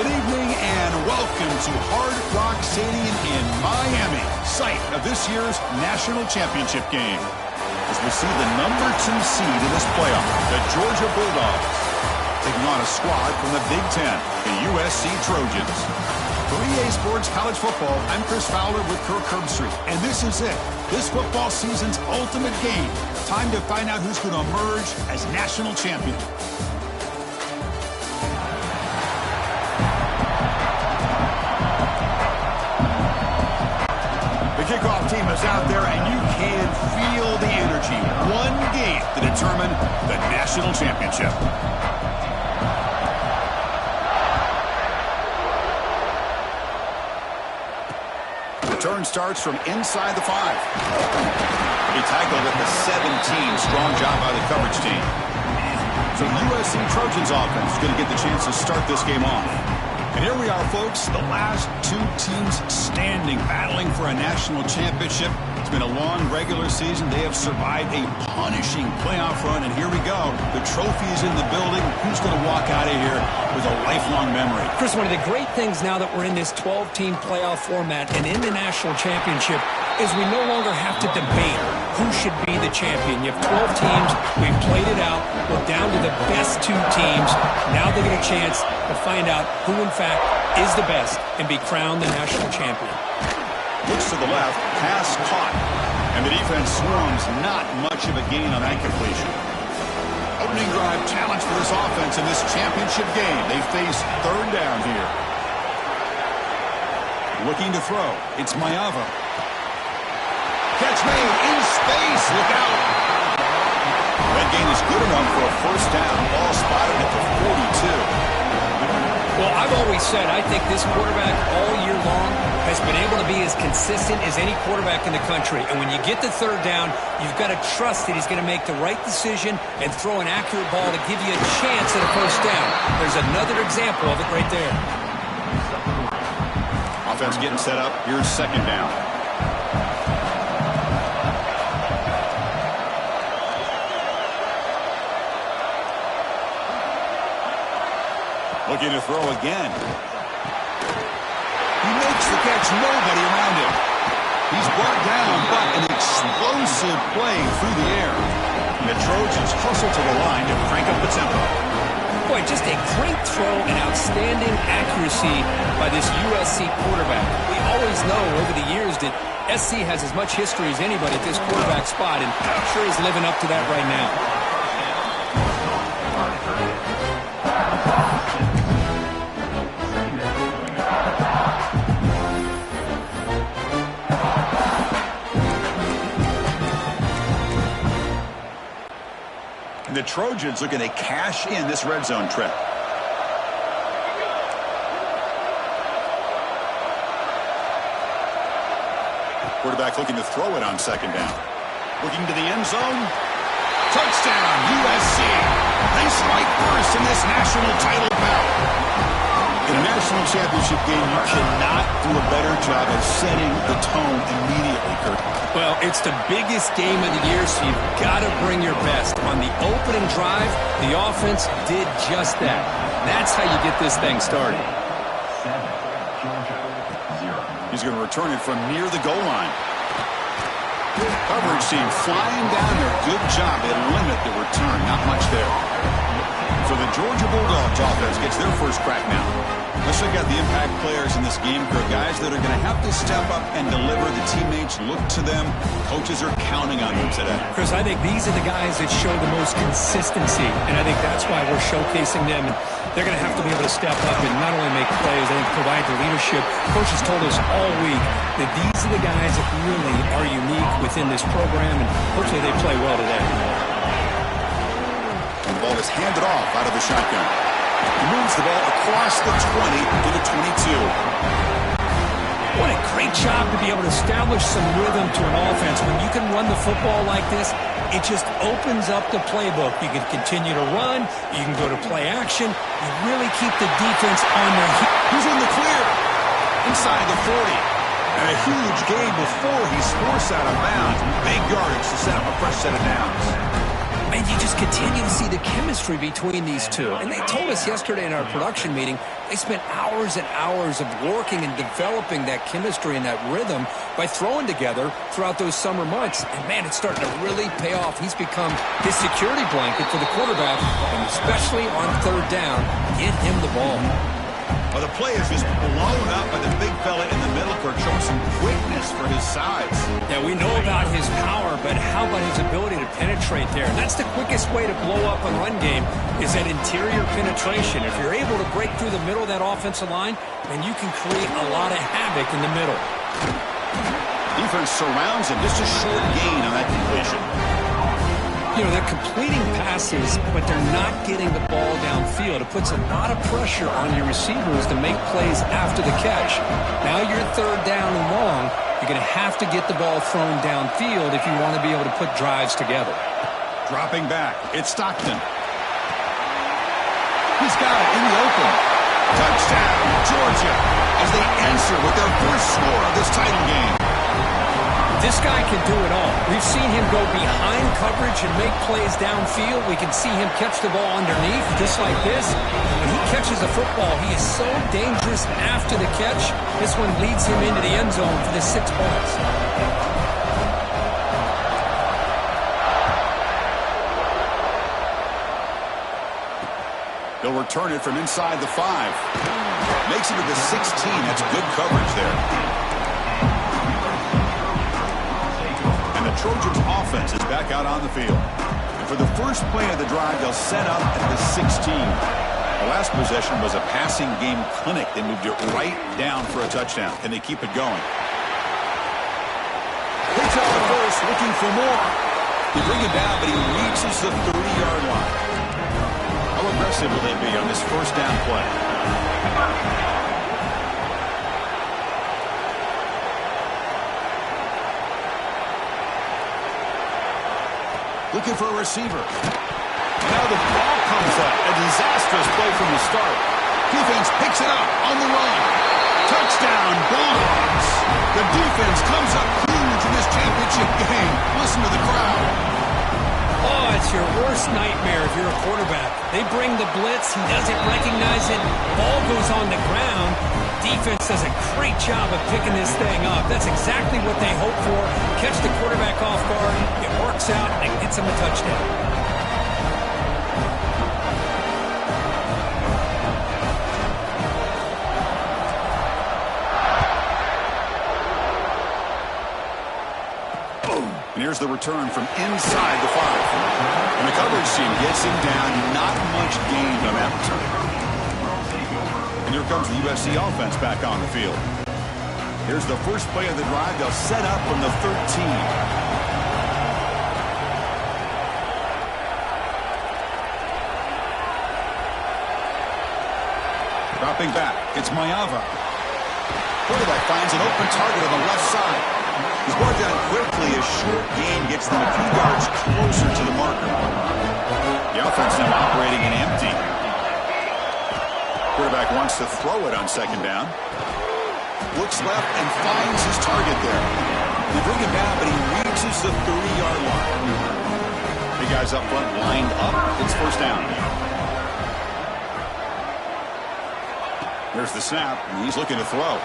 A: Good evening and welcome to Hard Rock Stadium in Miami, site of this year's national championship game. As we see the number 2 seed in this playoff, the Georgia Bulldogs, taking on a squad from the Big Ten, the USC Trojans. For EA Sports College Football, I'm Chris Fowler with Kirk Herbstreit, and this is it, this football season's ultimate game. Time to find out who's going to emerge as national champion. The kickoff team is out there, and you can feel the energy. One game to determine the national championship. The turn starts from inside the 5. He tackled at the 17. Strong job by the coverage team. So the USC Trojans offense is going to get the chance to start this game off. And here we are, folks, the last two teams standing, battling for a national championship. It's been a long regular season. They have survived a punishing playoff run, and here we go. The trophy is in the building. Who's going to walk out of here with a lifelong memory?
B: Chris, one of the great things now that we're in this 12-team playoff format and in the national championship is we no longer have to debate who should be the champion. You have 12 teams. We've played it out. We're down to the best 2 teams. Now they get a chance to find out who, in fact, is the best and be crowned the national champion.
A: Looks to the left, pass caught. And the defense swarms, not much of a gain on that completion. Opening drive challenge for this offense in this championship game. They face third down here. Looking to throw. It's Mayava. Catch made in space. Look out. That gain is good enough for a first down. Ball spotted at the 42.
B: Well, I've always said I think this quarterback all year long has been able to be as consistent as any quarterback in the country. And when you get the third down, you've got to trust that he's going to make the right decision and throw an accurate ball to give you a chance at a first down. There's another example of it right there.
A: Offense getting set up. Here's second down. Looking to throw again. He makes the catch, nobody around him. He's brought down, but an explosive play through the air. And the Trojans hustle to the line to crank up the tempo.
B: Boy, just a great throw and outstanding accuracy by this USC quarterback. We always know over the years that SC has as much history as anybody at this quarterback spot, and sure is living up to that right now.
A: The Trojans looking to cash in this red zone trip. Quarterback looking to throw it on second down. Looking to the end zone. Touchdown, USC. Nice light burst in this national title bout. In a national championship game, you cannot do a better job of setting the tone immediately, Kurt.
B: Well, it's the biggest game of the year, so you've got to bring your best. On the opening drive, the offense did just that. That's how you get this thing started.
A: He's going to return it from near the goal line. Coverage team flying down there. Good job. They limit the return. Not much there. So the Georgia Bulldogs offense gets their first crack now. Let's look at the impact players in this game, guys that are going to have to step up and deliver. The teammates look to them. Coaches are counting on them today.
B: Chris, I think these are the guys that show the most consistency, and I think that's why we're showcasing them. And they're going to have to be able to step up and not only make plays, I think provide the leadership. Coaches told us all week that these are the guys that really are unique within this program, and hopefully they play well today.
A: And the ball is handed off out of the shotgun. He moves the ball across the 20 to the 22.
B: What a great job to be able to establish some rhythm to an offense. When you can run the football like this, it just opens up the playbook. You can continue to run. You can go to play action. You really keep the defense on their heels.
A: He's in the clear. Inside the 40. And a huge gain before he's forced out of bounds. Big yardage to set up a fresh set of downs.
B: And you just continue to see the chemistry between these two. And they told us yesterday in our production meeting, they spent hours and hours of working and developing that chemistry and that rhythm by throwing together throughout those summer months. And, man, it's starting to really pay off. He's become his security blanket for the quarterback, and especially on third down, get him the ball.
A: Well, the play is just blown up by the big fella in the middle for showing some quickness for his size.
B: Yeah, we know about his power, but how about his ability to penetrate there? And that's the quickest way to blow up a run game is that interior penetration. If you're able to break through the middle of that offensive line, then you can create a lot of havoc in the middle.
A: Defense surrounds him. Just a short gain on that completion.
B: You know, they're completing passes, but they're not getting the ball downfield. It puts a lot of pressure on your receivers to make plays after the catch. Now you're third down and long. You're going to have to get the ball thrown downfield if you want to be able to put drives together.
A: Dropping back, it's Stockton. He's got it in the open. Touchdown, Georgia, as they answer with their first score of this title game.
B: This guy can do it all. We've seen him go behind coverage and make plays downfield. We can see him catch the ball underneath, just like this. When he catches a football, he is so dangerous after the catch. This one leads him into the end zone for the 6 points.
A: They'll return it from inside the 5. Makes it to the 16. That's good coverage there. And the Trojans' offense is back out on the field. And for the first play of the drive, they'll set up at the 16. The last possession was a passing game clinic. They moved it right down for a touchdown. Can they keep it going? Picks out the first, looking for more. They bring him down, but he reaches the 30-yard line. How aggressive will they be on this first down play? Looking for a receiver. Now the ball comes up. A disastrous play from the start. Defense picks it up on the run. Touchdown, Bulldogs. The defense comes up huge in this championship game. Listen to the crowd.
B: Oh, it's your worst nightmare if you're a quarterback. They bring the blitz. He doesn't recognize it. Ball goes on the ground. Defense does a great job of picking this thing up. That's exactly what they hope for. Catch the quarterback off guard. It works out and gets him a touchdown.
A: And here's the return from inside the 5. And the coverage team gets him down. Not much gained on that return. And here comes the USC offense back on the field. Here's the first play of the drive. They'll set up from the 13. Dropping back, it's Mayava. Quarterback finds an open target on the left side. He's brought down quickly. A short gain gets them a few yards closer to the marker. The offense now operating in empty. Quarterback wants to throw it on second down. Looks left and finds his target there. They bring him down, but he reaches the 30-yard line. The guys up front lined up. It's first down. There's the snap, and he's looking to throw.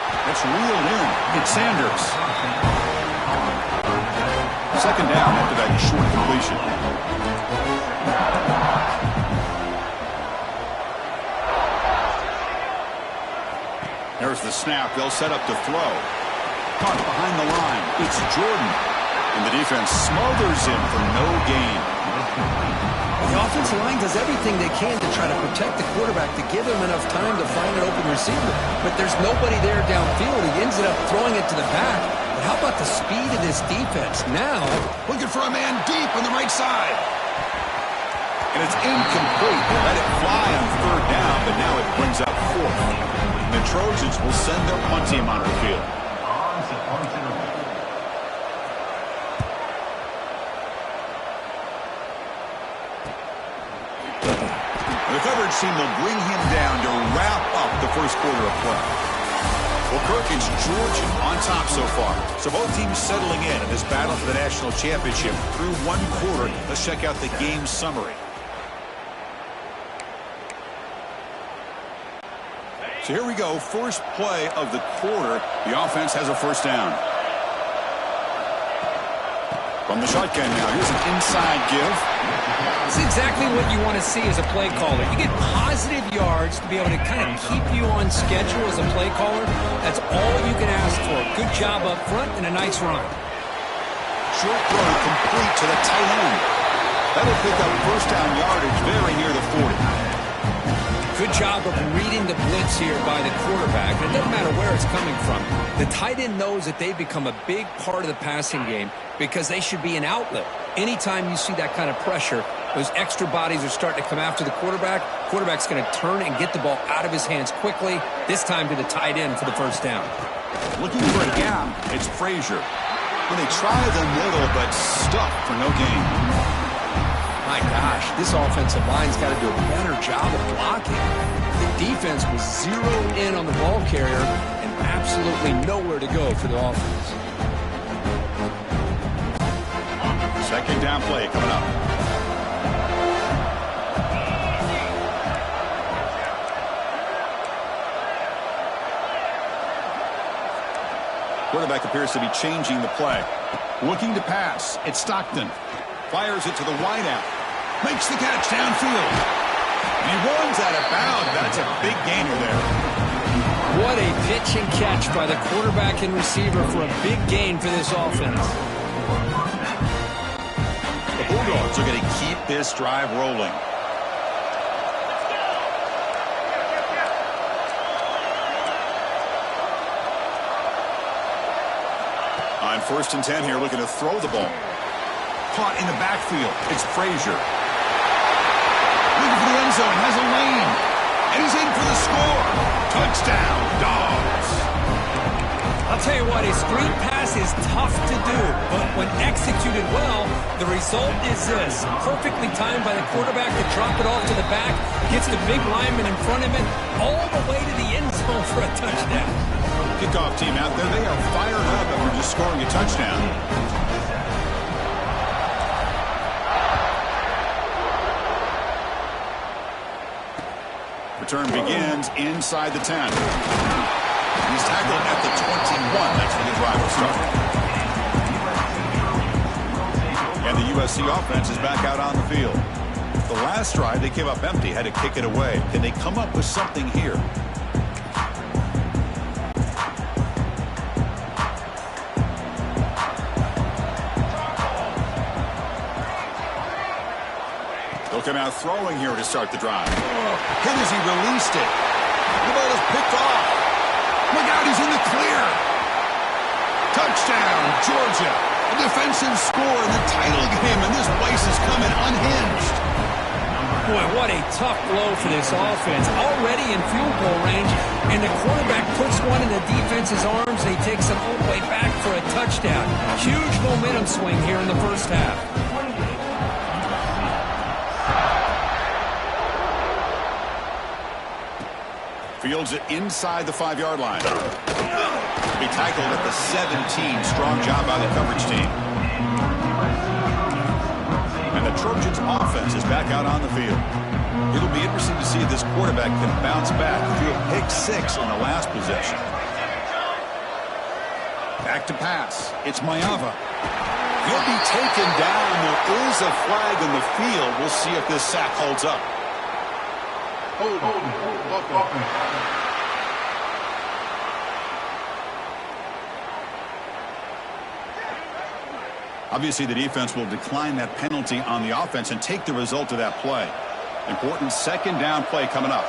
A: That's reeled in. It's Sanders. Second down after that short completion. There's the snap. They'll set up to throw. Caught behind the line. It's Jordan. And the defense smothers him for no gain.
C: The offensive line does everything they can to try to protect the quarterback, to give him enough time to find an open receiver. But there's nobody there downfield. He ends up throwing it to the back. But how about the speed of this defense? Now,
A: looking for a man deep on the right side. And it's incomplete. They let it fly on third down, but now it brings up fourth. And the Trojans will send their punt team onto the field. The coverage team will bring him down to wrap up the first quarter of play. Well, Kirk, it's Georgia on top so far. So both teams settling in this battle for the national championship through one quarter. Let's check out the game summary. So here we go. First play of the quarter. The offense has a first down. From the shotgun now, here's an inside give.
B: It's exactly what you want to see as a play caller. You get positive yards to be able to kind of keep you on schedule as a play caller. That's all you can ask for. Good job up front and a nice run.
A: Short throw complete to the tight end. That'll pick up first down yardage very near the 40.
B: Good job of reading the blitz here by the quarterback. It doesn't matter where it's coming from. The tight end knows that they become a big part of the passing game because they should be an outlet. Anytime you see that kind of pressure, those extra bodies are starting to come after the quarterback. Quarterback's going to turn and get the ball out of his hands quickly, this time to the tight end for the first down.
A: Looking for a gap. It's Frazier. Well, they try the middle, but stuck for no gain.
C: My gosh, this offensive line's got to do a better job of blocking. The defense was zeroed in on the ball carrier and absolutely nowhere to go for the offense.
A: Second down play coming up. Quarterback appears to be changing the play. Looking to pass. It's Stockton. Fires it to the wideout. Makes the catch downfield. And he runs out of bounds. That's a big gainer there.
B: What a pitch and catch by the quarterback and receiver for a big gain for this offense.
A: The Bulldogs are going to keep this drive rolling. On 1st and 10 here, looking to throw the ball. Caught in the backfield. It's Frazier. Looking for the end zone. Has a lane. And he's in for the score. Touchdown, Dogs.
B: I'll tell you what, a screen pass is tough to do, but when executed well, the result is this. Perfectly timed by the quarterback to drop it off to the back, gets the big lineman in front of him, all the way to the end zone for a touchdown.
A: Kickoff team out there, they are fired up after just scoring a touchdown. Return begins inside the 10. He's tackled at the 21. That's where the drive will start. And the USC offense is back out on the field. The last drive, they came up empty, had to kick it away. Can they come up with something here? They'll come out throwing here to start the drive. Hit as he released it. The ball is picked off. Look out, he's in the clear. Touchdown, Georgia. A defensive score in the title game, and this place is coming unhinged.
B: Boy, what a tough blow for this offense. Already in field goal range, and the quarterback puts one in the defense's arms, and he takes it all the way back for a touchdown. Huge momentum swing here in the first half.
A: Fields it inside the 5-yard line. Be tackled at the 17. Strong job by the coverage team. And the Trojans offense is back out on the field. It'll be interesting to see if this quarterback can bounce back through a pick 6 in the last possession. Back to pass. It's Ncaa. He'll be taken down. There is a flag in the field. We'll see if this sack holds up. Obviously, the defense will decline that penalty on the offense and take the result of that play. Important second down play coming up.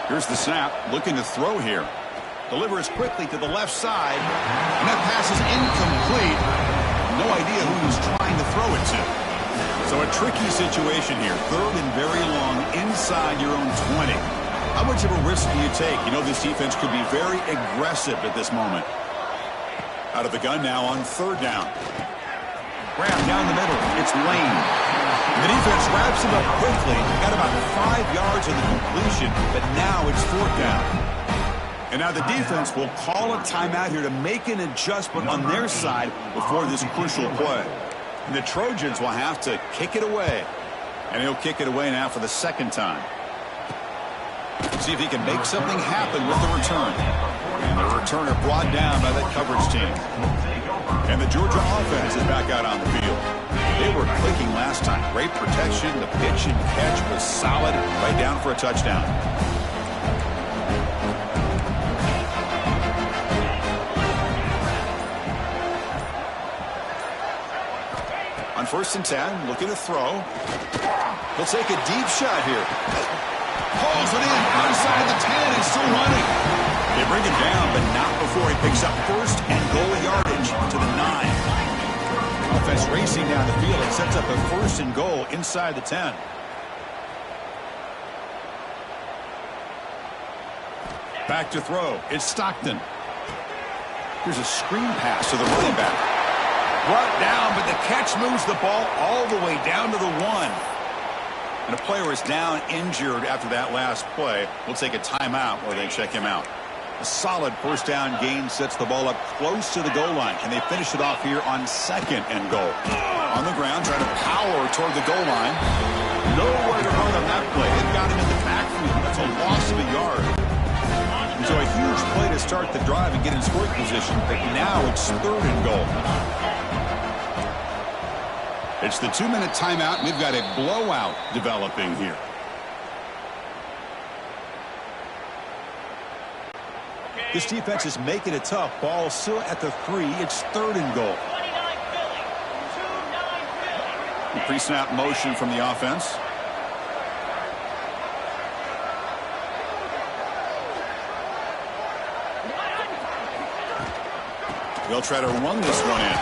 A: Here's the snap. Looking to throw here. Delivers quickly to the left side. And that pass is incomplete. No idea who he's trying to throw it to. So a tricky situation here. Third and very long inside your own 20. How much of a risk do you take? You know this defense could be very aggressive at this moment. Out of the gun now on third down. Grab down the middle. It's Lane. The defense wraps him up quickly. Got about 5 yards in the completion, but now it's fourth down. And now the defense will call a timeout here to make an adjustment on their side before this crucial play. And the Trojans will have to kick it away. And he'll kick it away now for the second time. See if he can make something happen with the return. And the returner brought down by that coverage team. And the Georgia offense is back out on the field. They were clicking last time. Great protection. The pitch and catch was solid. Right down for a touchdown. On 1st and 10, looking to throw. He'll take a deep shot here. Pulls it in outside the 10 and still running. They bring him down, but not before he picks up first and goal yardage to the 9. Offense racing down the field. It sets up a 1st and goal inside the 10. Back to throw. It's Stockton. Here's a screen pass to the running back. Brought down, but the catch moves the ball all the way down to the 1. And a player is down injured after that last play. We'll take a timeout while they check him out. A solid first down gain sets the ball up close to the goal line. And they finish it off here on 2nd and goal. On the ground, trying to power toward the goal line. Nowhere to run on that play. It got him in the backfield. That's a loss of a yard. And so a huge play to start the drive and get in scoring position. But now it's 3rd and goal. It's the 2-minute timeout, and we've got a blowout developing here. This defense is making it tough. Ball still at the 3. It's 3rd and goal. The pre-snap motion from the offense. They'll try to run this one in.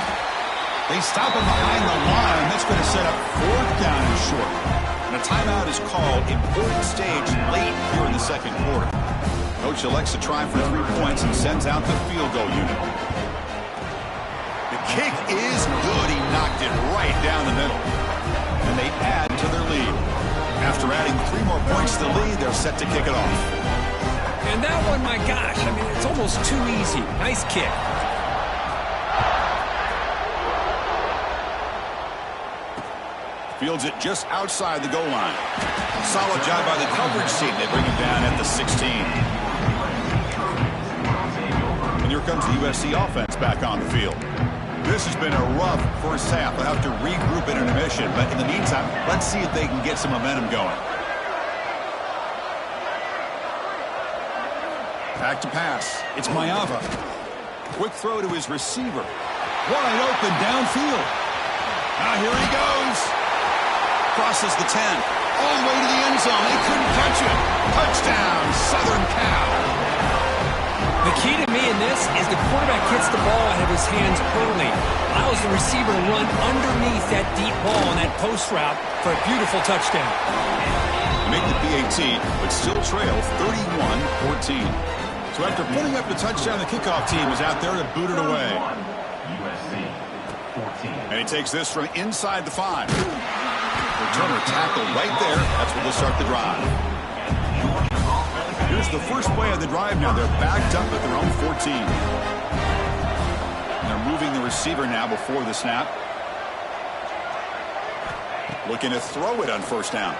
A: They stop him behind the line. That's going to set up 4th down and short. And a timeout is called. Important stage late here in the 2nd quarter. Coach elects to try for 3 points and sends out the field goal unit. The kick is good. He knocked it right down the middle. And they add to their lead. After adding 3 more points to the lead, they're set to kick it off.
B: And that one, my gosh, I mean, it's almost too easy. Nice kick.
A: Fields it just outside the goal line. Solid job by the coverage team. They bring him down at the 16. And here comes the USC offense back on the field. This has been a rough first half. They'll have to regroup in intermission. But in the meantime, let's see if they can get some momentum going. Back to pass. It's Mayava. Quick throw to his receiver. Wide open downfield. Now here he goes. Crosses the 10. All the way to the end zone. They couldn't catch it. Touchdown, Southern Cal.
B: The key to me in this is the quarterback gets the ball out of his hands early. Allows the receiver to run underneath that deep ball on that post route for a beautiful touchdown.
A: Make the PAT, but still trail 31-14. So after putting up the touchdown, the kickoff team is out there to boot it away. And he takes this from inside the 5. Returner tackle right there. That's where they'll start the drive. Here's the first play of the drive now. They're backed up at their own 14. And they're moving the receiver now before the snap. Looking to throw it on 1st down.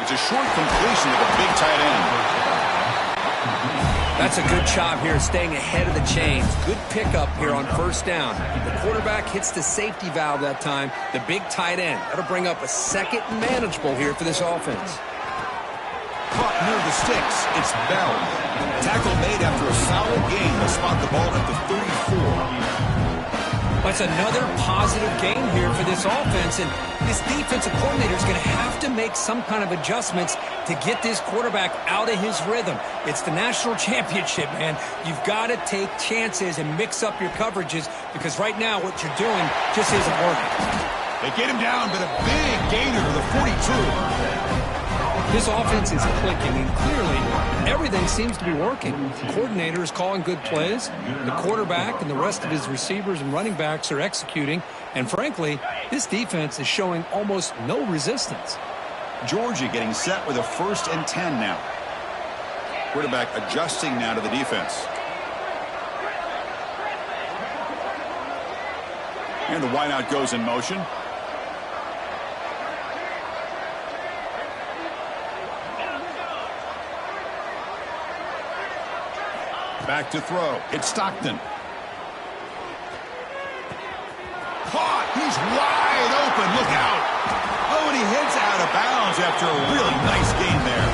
A: It's a short completion with a big tight end.
C: That's a good job here staying ahead of the chains. Good pickup here on 1st down. The quarterback hits the safety valve that time. The big tight end. That'll bring up a 2nd and manageable here for this offense.
A: Caught near the sticks. It's Bell. Tackle made after a solid gain. They'll spot the ball at the 34.
B: That's another positive game here for this offense, and this defensive coordinator is going to have to make some kind of adjustments to get this quarterback out of his rhythm. It's the national championship, man. You've got to take chances and mix up your coverages because right now what you're doing just isn't working.
A: They get him down, but a big gainer to the 42.
B: This offense is clicking, and clearly everything seems to be working. The coordinator is calling good plays. The quarterback and the rest of his receivers and running backs are executing. And frankly, this defense is showing almost no resistance.
A: Georgia getting set with a 1st and 10 now. Quarterback adjusting now to the defense. And the wideout goes in motion. Back to throw. It's Stockton. Caught. He's wide open. Look out. Oh, and he hits out of bounds after a really nice gain there.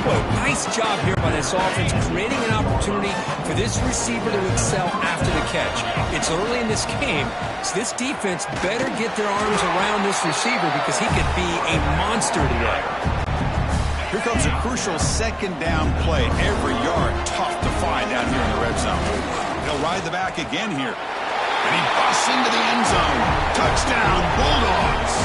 B: Well, nice job here by this offense, creating an opportunity for this receiver to excel after the catch. It's early in this game, so this defense better get their arms around this receiver because he could be a monster today.
A: Here comes a crucial 2nd down play. Every yard tough to find down here in the red zone. He'll ride the back again here. And he busts into the end zone. Touchdown, Bulldogs.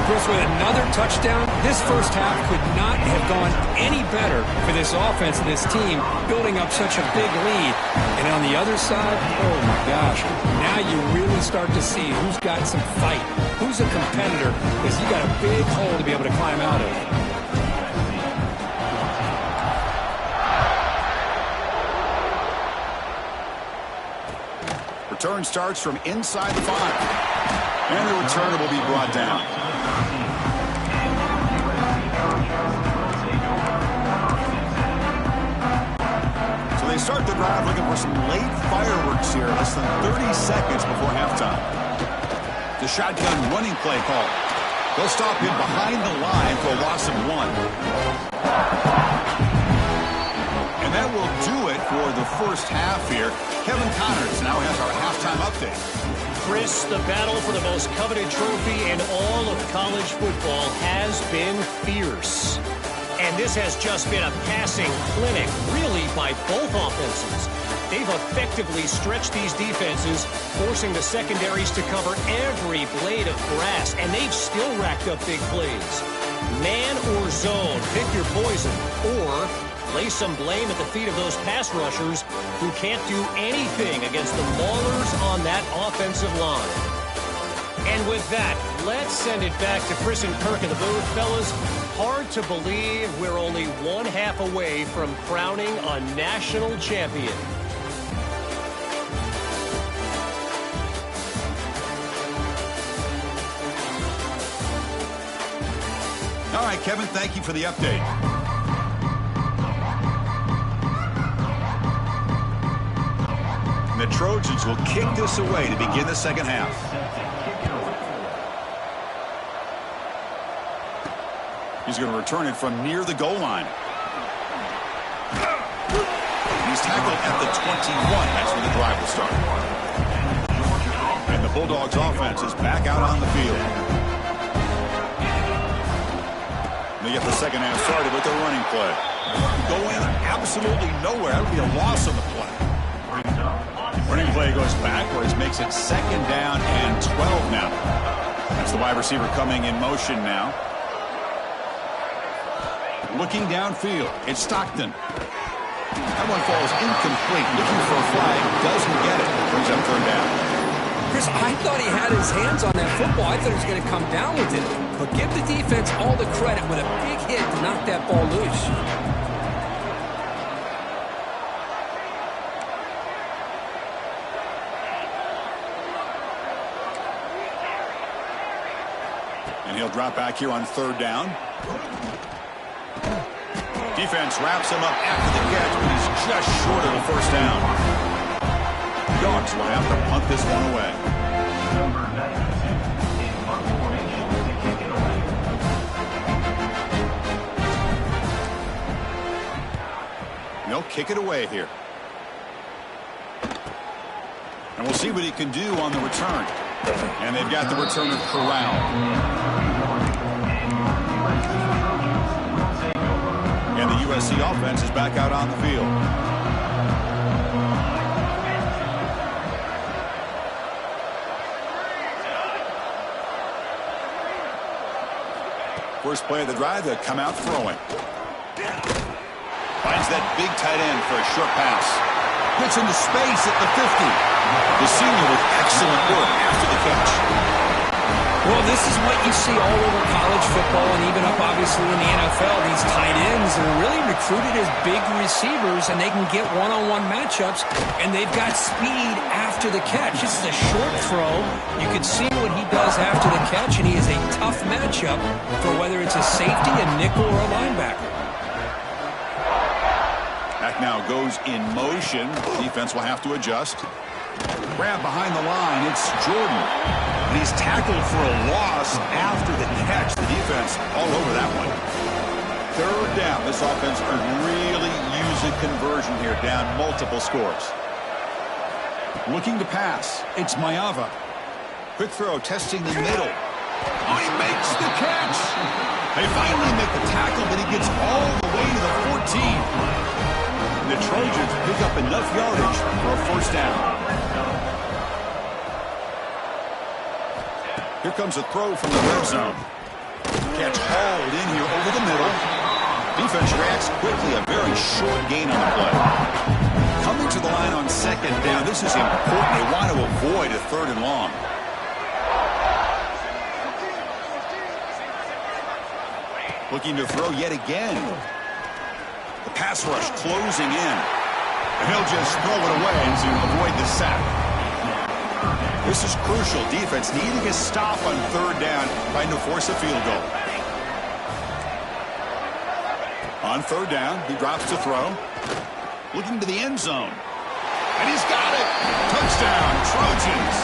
B: Chris, with another touchdown, this first half could not have gone any better for this offense and this team, building up such a big lead. And on the other side, oh my gosh, now you really start to see who's got some fight, who's a competitor, because you got a big hole to be able to climb out of.
A: Return starts from inside the 5. And the returner will be brought down. So they start the drive looking for some late fireworks here, less than 30 seconds before halftime. The shotgun running play call. They'll stop him behind the line for a loss of 1. And that will do it for the first half here. Kevin Connors now has our halftime update.
E: Chris, the battle for the most coveted trophy in all of college football has been fierce. And this has just been a passing clinic, really, by both offenses. They've effectively stretched these defenses, forcing the secondaries to cover every blade of grass, and they've still racked up big plays. Man or zone, pick your poison, or lay some blame at the feet of those pass rushers who can't do anything against the maulers on that offensive line. And with that, let's send it back to Chris and Kirk in the booth. Fellas, hard to believe we're only 1/2 away from crowning a national champion.
A: All right, Kevin, thank you for the update. The Trojans will kick this away to begin the second half. He's going to return it from near the goal line. He's tackled at the 21. That's when the drive will start. And the Bulldogs offense is back out on the field. They get the second half started with their running play. Going absolutely nowhere. That would be a loss on the play. Running play goes backwards, makes it 2nd down and 12 now. That's the wide receiver coming in motion now. Looking downfield, it's Stockton. That one falls incomplete. Looking for a flag, doesn't get it. Brings up 3rd down.
B: Chris, I thought he had his hands on that football. I thought he was going to come down with it. But give the defense all the credit with a big hit to knock that ball loose.
A: And he'll drop back here on 3rd down. Defense wraps him up after the catch, but he's just short of the 1st down. Dogs will have to punt this one away.
D: Number 96 in punt formation to kick it away.
A: They'll kick it away here. And we'll see what he can do on the return. And they've got the returner corralled. And the USC offense is back out on the field. first play of the drive to come out throwing. Finds that big tight end for a short pass. Gets into space at the 50. The senior with excellent work after the catch.
B: Well, this is what you see all over college football and even up, obviously, in the NFL. These tight ends are really recruited as big receivers, and they can get one-on-one matchups, and they've got speed after the catch. This is a short throw. You can see what he does after the catch, and he is a tough matchup for whether it's a safety, a nickel, or a linebacker.
A: Back now goes in motion. Defense will have to adjust. Grab behind the line. It's Jordan. And he's tackled for a loss after the catch. The defense all over that one. Third down. This offense could really use a conversion here, down multiple scores. Looking to pass. It's Ncaa. Quick throw, testing the middle. Oh, he makes the catch. They finally make the tackle, but he gets all the way to the 14. The Trojans pick up enough yardage for a first down. Here comes a throw from the red zone. Catch hauled in here over the middle. Defense reacts quickly. A very short gain on the play. Coming to the line on second down. This is important. They want to avoid a third and long. Looking to throw yet again. The pass rush closing in. And he'll just throw it away to avoid the sack. This is crucial. Defense needing a stop on third down, trying to force a field goal. On third down, he drops to throw. Looking to the end zone. And he's got it. Touchdown, Trojans.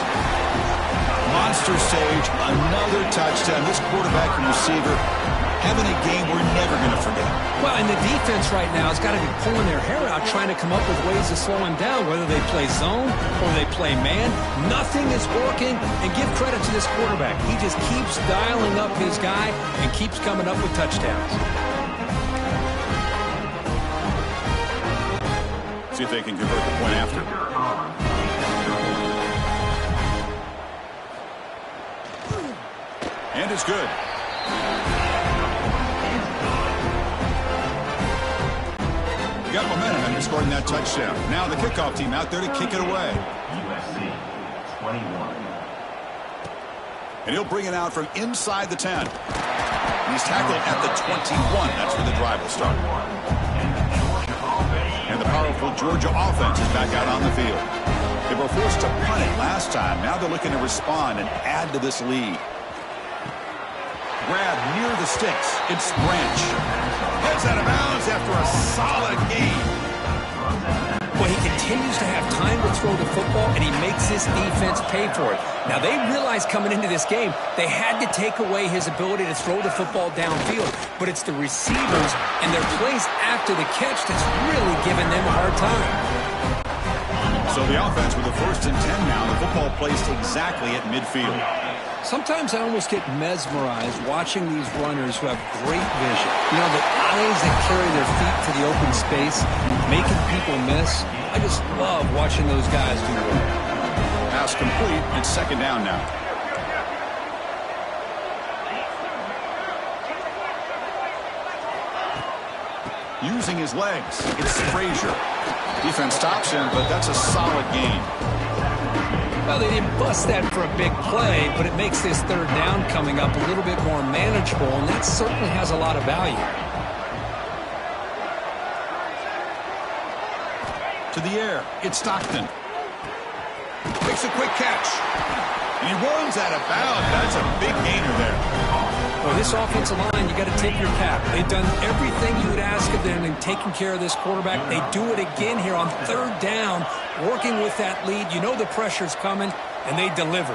A: Monster stage, another touchdown. This quarterback and receiver having a game we're never going to forget.
B: Well, and the defense right now has got to be pulling their hair out, trying to come up with ways to slow him down, whether they play zone or they play man. Nothing is working, and give credit to this quarterback. He just keeps dialing up his guy and keeps coming up with touchdowns.
A: See if they can convert the point after. And it's good. Got momentum after scoring that touchdown. Now the kickoff team out there to kick it away.
D: USC 21.
A: And he'll bring it out from inside the 10. And he's tackled at the 21. That's where the drive will start. And the powerful Georgia offense is back out on the field. They were forced to punt it last time. Now they're looking to respond and add to this lead. Grab near the sticks. It's Branch. Heads out of bounds after a solid game.
B: Well, he continues to have time to throw the football, and he makes this defense pay for it. Now, they realized coming into this game, they had to take away his ability to throw the football downfield. But it's the receivers and their plays after the catch that's really giving them a hard time.
A: So the offense with the 1st and 10 now. The football placed exactly at midfield.
B: Sometimes I almost get mesmerized watching these runners who have great vision. You know, the eyes that carry their feet to the open space, making people miss. I just love watching those guys do that.
A: Pass complete. It's second down now. Using his legs. It's Frazier. Defense stops him, but that's a solid gain.
B: Well, they didn't bust that for a big play, but it makes this third down coming up a little bit more manageable, and that certainly has a lot of value.
A: To the air, it's Stockton. Makes a quick catch. And he runs out of bounds. That's a big gainer there.
B: Well, this offensive line, you got to tip your cap. They've done everything you would ask of them in taking care of this quarterback. They do it again here on third down, working with that lead. You know the pressure's coming, and they deliver.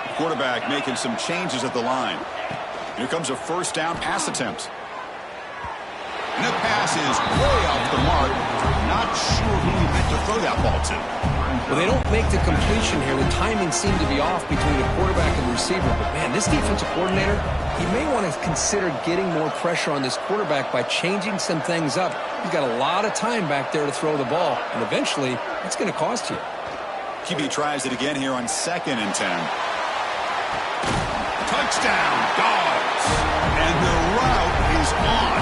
A: The quarterback making some changes at the line. Here comes a first down pass attempt. And the pass is way off the mark. Not sure who he meant to throw that ball to.
B: Well, they don't make the completion here. The timing seemed to be off between the quarterback and the receiver. But, man, this defensive coordinator, he may want to consider getting more pressure on this quarterback by changing some things up. He's got a lot of time back there to throw the ball, and eventually it's going to cost you.
A: QB tries it again here on 2nd and 10. Touchdown, Dogs. And the route is on.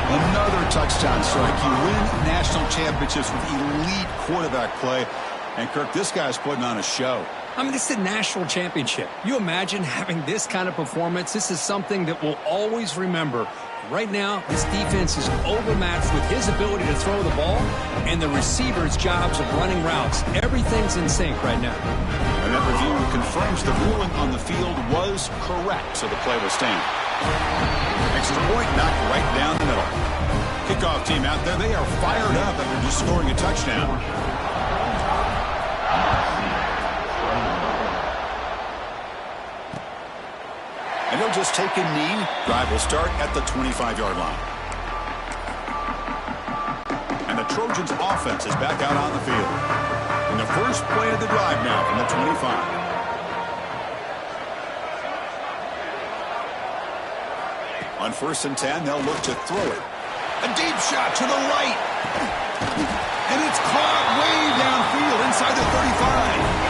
A: Another touchdown strike. You win national championships with elite quarterback play. And, Kirk, this guy's putting on a show.
B: I mean, this is a national championship. You imagine having this kind of performance? This is something that we'll always remember. Right now, this defense is overmatched with his ability to throw the ball and the receivers' jobs of running routes. Everything's in sync right now.
A: And that review confirms the ruling on the field was correct, so the play will stand. Extra point knocked right down the middle. Kickoff team out there, they are fired up after just scoring a touchdown. And they'll just take a knee. Drive will start at the 25-yard line. And the Trojans' offense is back out on the field. In the first play of the drive now from the 25. On 1st and 10, they'll look to throw it. A deep shot to the right. And it's caught way downfield inside the 35.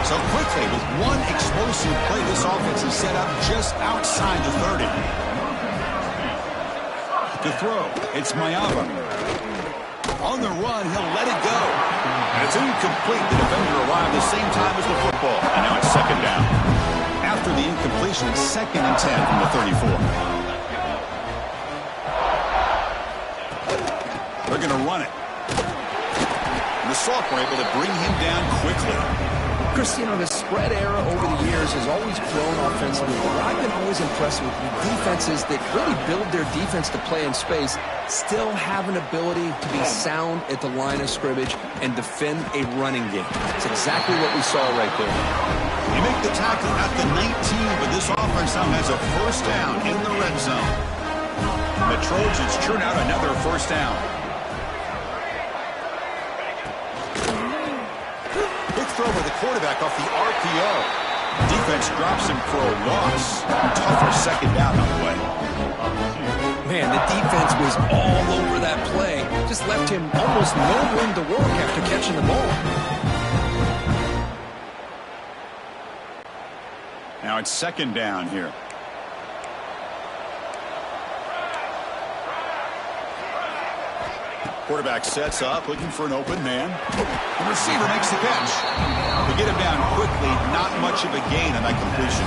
A: So quickly, with one explosive play, this offense is set up just outside the 30. To throw, it's Ncaa. On the run, he'll let it go. And it's incomplete. The defender arrived the same time as the football. And now it's second down. After the incompletion, it's 2nd and 10 from the 34. They're going to run it. And the Salk were able to bring him down quickly.
C: Chris, you know, the spread era over the years has always grown offensively. But I've been always impressed with defenses that really build their defense to play in space, still have an ability to be sound at the line of scrimmage and defend a running game. It's exactly what we saw right there.
A: They make the tackle at the 19, but this offense now has a first down in the red zone. The Trojans churn out another first down. Throw by the quarterback off the RPO. Defense drops him for a loss. Tougher second down on the way.
B: Man, the defense was all over that play. Just left him almost no room to work after catching the ball.
A: Now it's second down here. Quarterback sets up, looking for an open man. The receiver makes the catch. They get him down quickly, not much of a gain on that completion.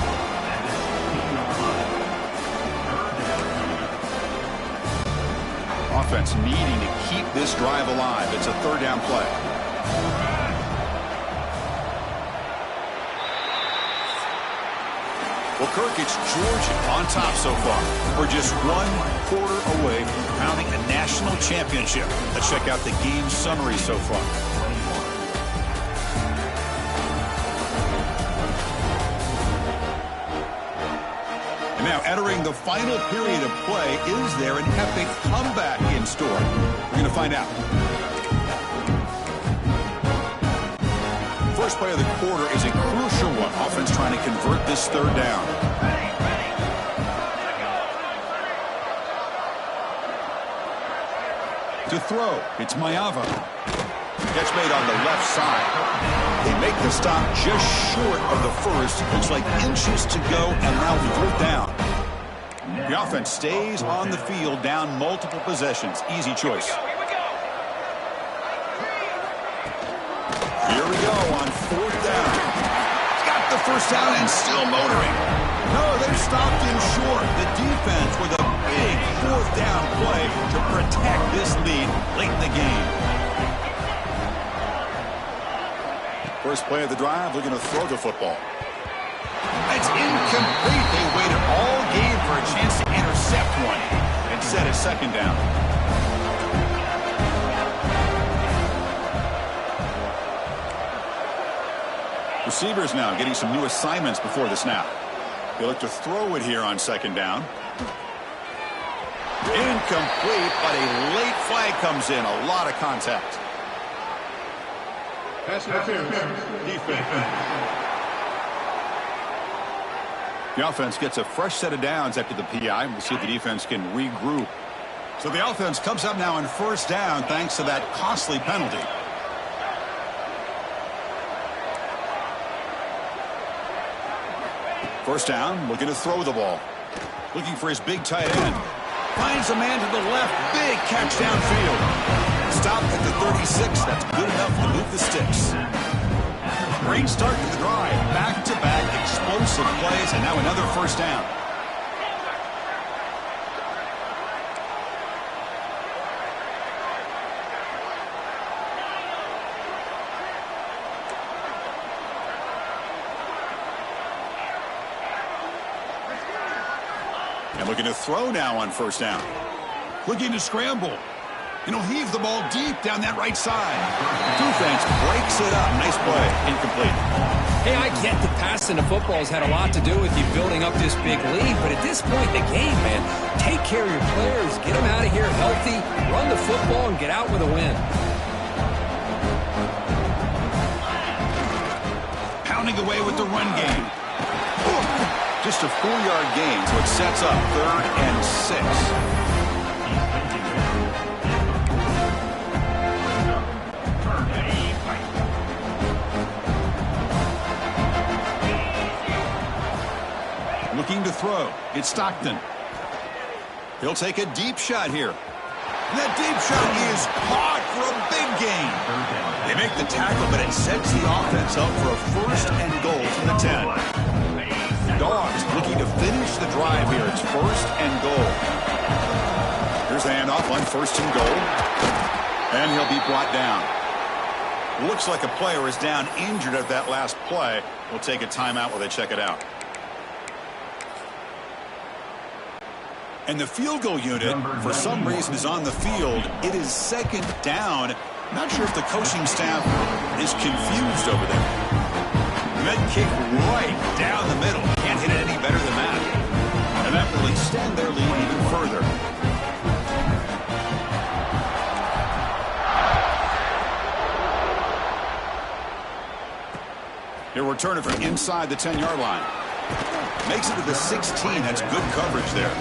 A: Offense needing to keep this drive alive. It's a third down play. Well, Kirk, it's Georgia on top so far. We're just 1 quarter away from crowning a national championship. Let's check out the game summary so far. And now entering the final period of play, is there an epic comeback in store? We're going to find out. First play of the quarter is a crucial one. Offense trying to convert this third down. To throw, it's Ncaa. Catch made on the left side. They make the stop just short of the first. Looks like inches to go, and now 4th down. The offense stays on the field, down multiple possessions. Easy choice. Here we go on 4th down. Got the first down and still motoring. No, they've stopped him short. The defense with a big 4th down play to protect this lead late in the game. First play of the drive, looking to throw the football. It's incomplete. They waited all game for a chance to intercept one. Instead, it's second down. Receivers now getting some new assignments before the snap. They look to throw it here on second down. Incomplete, but a late flag comes in. A lot of contact. Pass interference. Defense. The offense gets a fresh set of downs after the PI. We'll see if the defense can regroup. So the offense comes up now on first down thanks to that costly penalty. First down, looking to throw the ball. Looking for his big tight end. Finds a man to the left. Big catch downfield. Stopped at the 36. That's good enough to move the sticks. Great start to the drive. Back-to-back explosive plays, and now another first down. And looking to throw now on first down. Looking to scramble. And he'll heave the ball deep down that right side. Defense breaks it up. Nice play. Incomplete.
B: Hey, I get that passing the football has had a lot to do with you building up this big lead, but at this point in the game, man, take care of your players. Get them out of here healthy, run the football, and get out with a win.
A: Pounding away with the run game. Just a 4-yard gain, so it sets up 3rd and 6. Looking to throw. It's Stockton. He'll take a deep shot here. That deep shot is caught for a big gain. They make the tackle, but it sets the offense up for a 1st and goal from the 10. Dogs looking to finish the drive here. It's 1st and goal. Here's the handoff on 1st and goal. And he'll be brought down. Looks like a player is down injured at that last play. We'll take a timeout while they check it out. And the field goal unit, for some reason, is on the field. It is 2nd down. Not sure if the coaching staff is confused over there. Med kick right down the middle. Can't hit it any better than that. And that will extend their lead even further. He'll return it from inside the 10-yard line. Makes it to the 16. That's good coverage there.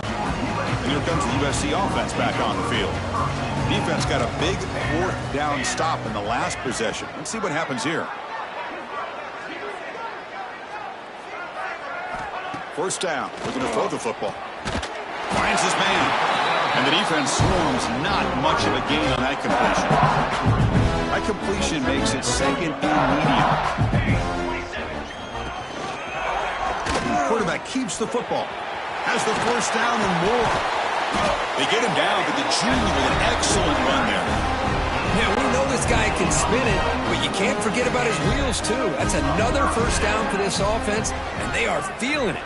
A: And here comes the USC offense back on the field. Defense got a big 4th down stop in the last possession. Let's see what happens here. First down. Looking to throw the football. Finds his man. And the defense swarms. Not much of a gain on that completion. That completion makes it 2nd and medium. The quarterback keeps the football. Has the 1st down and more. They get him down, but the junior with an excellent run there.
B: Yeah, we know this guy can spin it, but you can't forget about his wheels, too. That's another 1st down for this offense, and they are feeling it.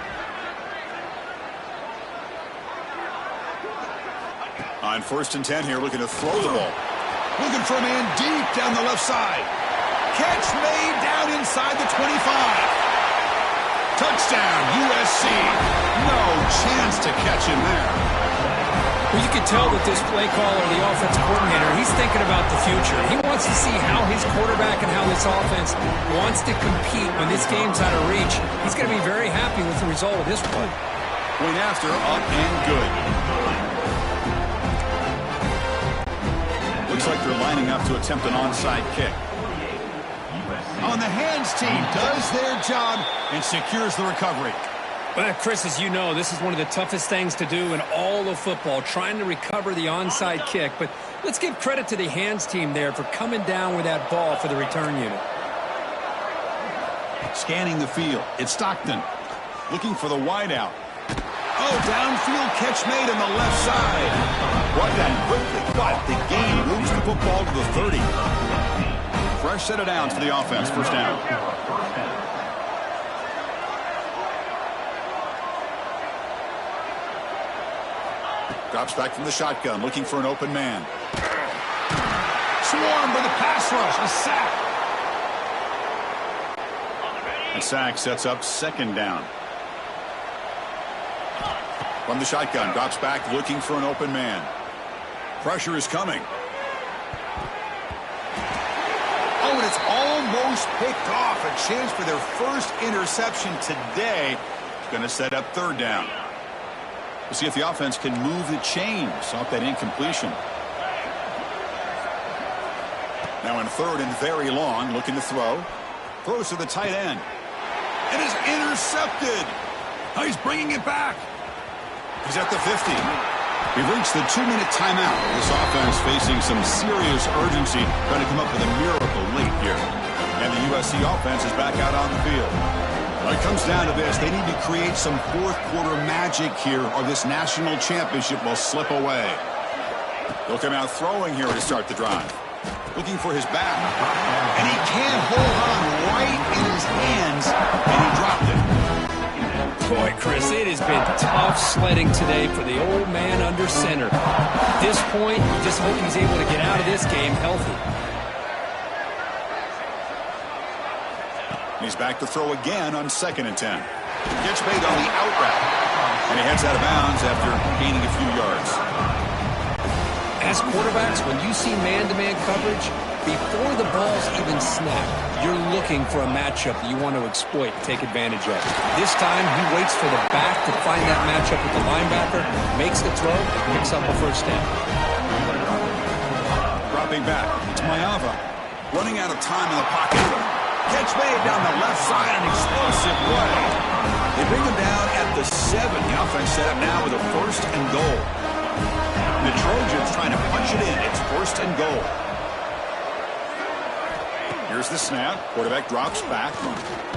A: On 1st and 10 here, looking to throw the ball. Looking for a man deep down the left side. Catch made down inside the 25. Touchdown, USC. No chance to catch him there.
B: Well, you can tell that this play caller, the offensive coordinator, he's thinking about the future. He wants to see how his quarterback and how this offense wants to compete when this game's out of reach. He's going to be very happy with the result of this play.
A: Point after, up and good. Looks like they're lining up to attempt an onside kick. On the hands team does their job and secures the recovery.
B: Well, Chris, as you know, this is one of the toughest things to do in all of football, trying to recover the onside kick. But let's give credit to the hands team there for coming down with that ball for the return unit.
A: Scanning the field, it's Stockton. Looking for the wideout. Oh, downfield catch made on the left side. Brought down quickly, but the game moves the football to the 30. Fresh set of downs for the offense, 1st down. Drops back from the shotgun, looking for an open man. Swarmed by the pass rush, a sack. A sack sets up 2nd down. From the shotgun, drops back, looking for an open man. Pressure is coming. Oh, and it's almost picked off. A chance for their 1st interception today. Going to set up 3rd down. We'll see if the offense can move the chains off that incompletion. Now in 3rd and very long, looking to throw. Throws to the tight end. It is intercepted. Oh, he's bringing it back. He's at the 50. We've reached the 2-minute timeout. This offense facing some serious urgency, trying to come up with a miracle late here. And the USC offense is back out on the field. Well, it comes down to this. They need to create some fourth-quarter magic here, or this national championship will slip away. He'll come out throwing here to start the drive. Looking for his back. And he can't hold on right in his hands, and he dropped it.
B: Boy, Chris, it has been tough sledding today for the old man under center. At this point, you just hope he's able to get out of this game healthy.
A: He's back to throw again on 2nd and 10. Gets made on the out route. And he heads out of bounds after gaining a few yards.
B: As quarterbacks, when you see man-to-man coverage, before the ball's even snapped, you're looking for a matchup that you want to exploit, take advantage of. This time, he waits for the back to find that matchup with the linebacker, makes the throw, and picks up a first down.
A: Dropping back, it's Ncaa. Running out of time in the pocket. Catch made down the left side, an explosive play. They bring him down at the 7. The offense set up now with a 1st and goal. The Trojans trying to punch it in. It's 1st and goal. Here's the snap. Quarterback drops back,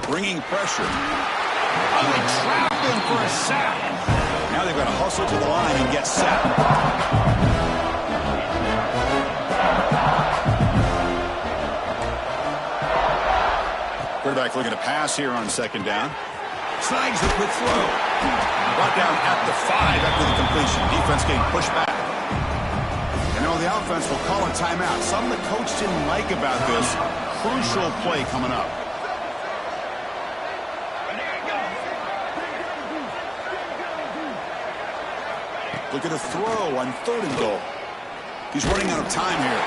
A: bringing pressure. Oh, they trap him for a sack. Now they've got to hustle to the line and get set. Quarterback looking to pass here on 2nd down. Snags the quick throw. Brought down at the 5 after the completion. Defense getting pushed back. And now the offense will call a timeout. Something the coach didn't like about this. Crucial play coming up. Look at a throw on 3rd and goal. He's running out of time here.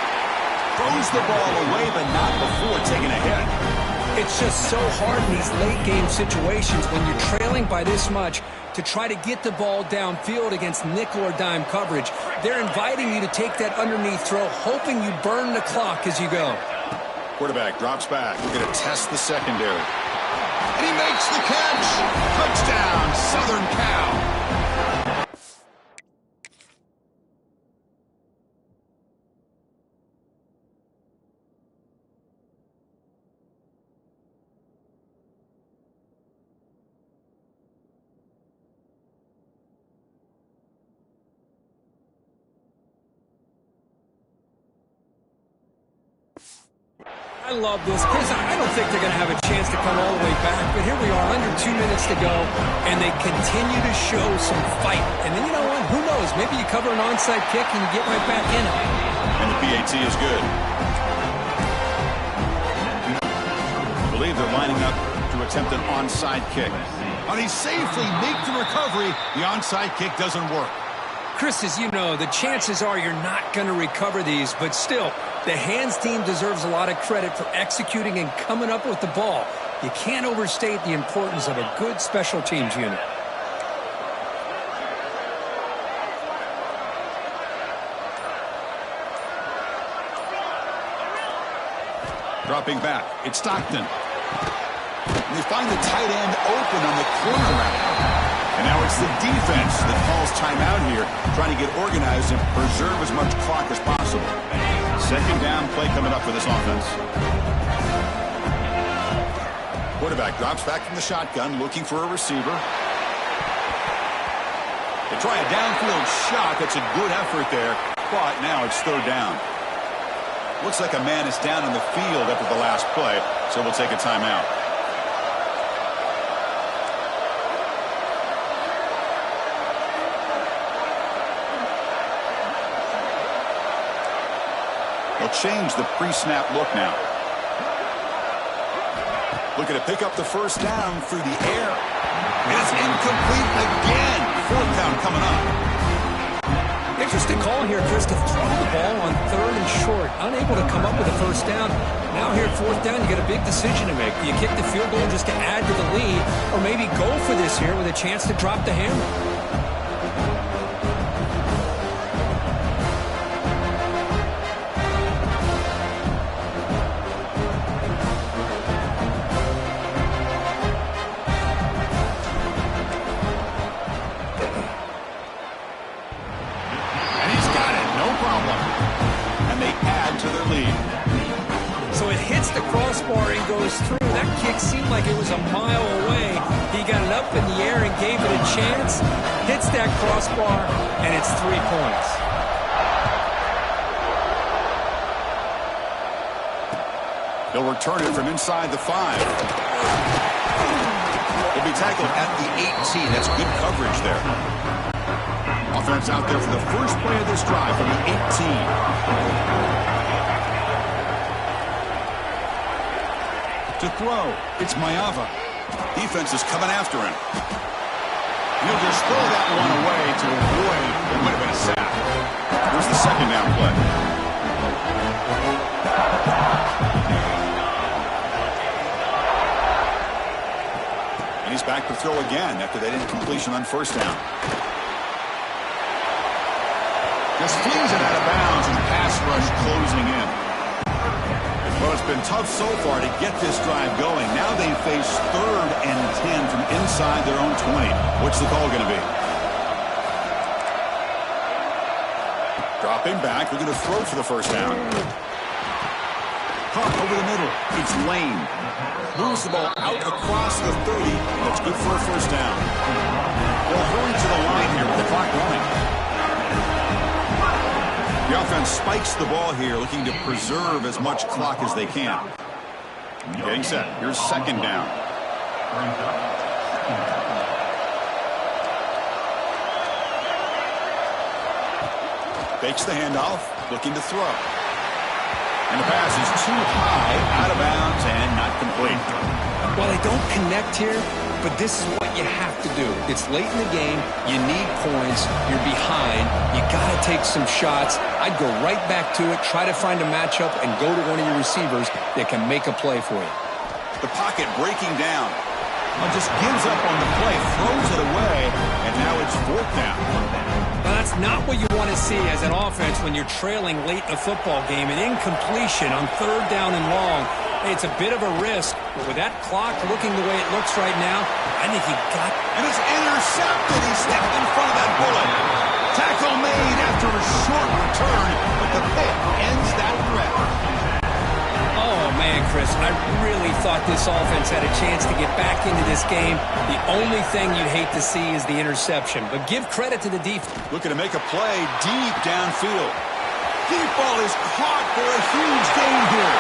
A: Throws the ball away, but not before taking a hit.
B: It's just so hard in these late-game situations when you're trailing by this much to try to get the ball downfield against nickel or dime coverage. They're inviting you to take that underneath throw, hoping you burn the clock as you go.
A: Quarterback drops back. We're going to test the secondary. And he makes the catch. Touchdown, Southern Cal.
B: I love this. Chris, I don't think they're going to have a chance to come all the way back, but here we are, under 2 minutes to go, and they continue to show some fight. And then, you know what? Who knows? Maybe you cover an onside kick and you get right back in it.
A: And the PAT is good. I believe they're lining up to attempt an onside kick. But he safely makes the recovery. The onside kick doesn't work.
B: Chris, as you know, the chances are you're not going to recover these, but still, the hands team deserves a lot of credit for executing and coming up with the ball. You can't overstate the importance of a good special teams unit.
A: Dropping back, it's Stockton. And they find the tight end open on the corner route. And now it's the defense that calls timeout here, trying to get organized and preserve as much clock as possible. 2nd down play coming up for this offense. Quarterback drops back from the shotgun, looking for a receiver. They try a downfield shot. That's a good effort there, but now it's 3rd down. Looks like a man is down on the field after the last play, so we'll take a timeout. They'll change the pre-snap look now. Looking to pick up the 1st down through the air. It is incomplete again. 4th down coming up.
B: Interesting call here, Chris, to throw the ball on 3rd and short. Unable to come up with a 1st down. Now here at 4th down, you got a big decision to make. Do you kick the field goal just to add to the lead, or maybe go for this here with a chance to drop the hammer? goes through. That kick seemed like it was a mile away. He got it up in the air and gave it a chance. Hits that crossbar, and it's 3 points.
A: He'll return it from inside the 5. He'll be tackled at the 18. That's good coverage there. Offense out there for the first play of this drive from the 18. To throw, it's Ncaa. Defense is coming after him. He'll just throw that one away to avoid what would have been a sack. Here's the second down play. And he's back to throw again after that incompletion on first down. Just flings it out of bounds and pass rush closing in. Well, it's been tough so far to get this drive going. Now they face 3rd and 10 from inside their own 20. What's the call going to be? Dropping back. They're going to throw for the first down. Caught over the middle. It's Lane. Moves the ball out across the 30. That's good for a first down. They'll hurry to the line here with the clock running. The offense spikes the ball here, looking to preserve as much clock as they can. Getting set. Here's second down. Fakes the handoff, looking to throw. And the pass is too high, out of bounds, and not complete.
C: Well, they don't connect here, but this is what you have to do. It's late in the game. You need points. You're behind. You got to take some shots. I'd go right back to it, try to find a matchup, and go to one of your receivers that can make a play for you.
A: The pocket breaking down. Well, just gives up on the play, throws it away, and now it's 4th down.
B: Well, that's not what you want to see as an offense when you're trailing late in a football game. An incompletion on 3rd down and long. It's a bit of a risk, but with that clock looking the way it looks right now, I think he got...
A: And it's intercepted. He stepped in front of that bullet. Tackle made after a short return, but the pick ends that threat.
B: Oh, man, Chris, I really thought this offense had a chance to get back into this game. The only thing you'd hate to see is the interception, but give credit to the defense.
A: Looking to make a play deep downfield. Deep ball is caught for a huge gain here.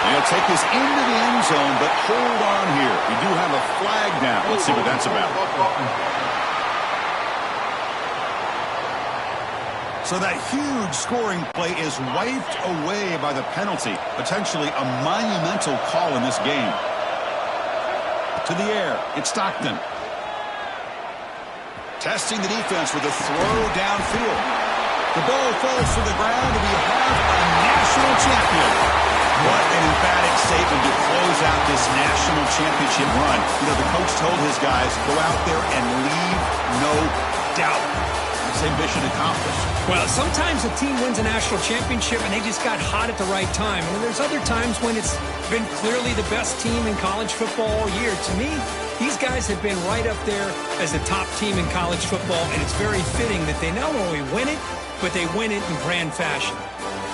A: And he'll take this into the end zone, but hold on here. We do have a flag down. Let's see what that's about. So that huge scoring play is wiped away by the penalty. Potentially a monumental call in this game. To the air, it's Stockton. Testing the defense with a throw downfield. The ball falls to the ground, and we have a national champion. What an emphatic statement to close out this national championship run. You know, the coach told his guys, go out there and leave no doubt. Same mission accomplished.
B: Well, sometimes a team wins a national championship and they just got hot at the right time. And there's other times when it's been clearly the best team in college football all year. To me, these guys have been right up there as the top team in college football, and it's very fitting that they not only win it, but they win it in grand fashion.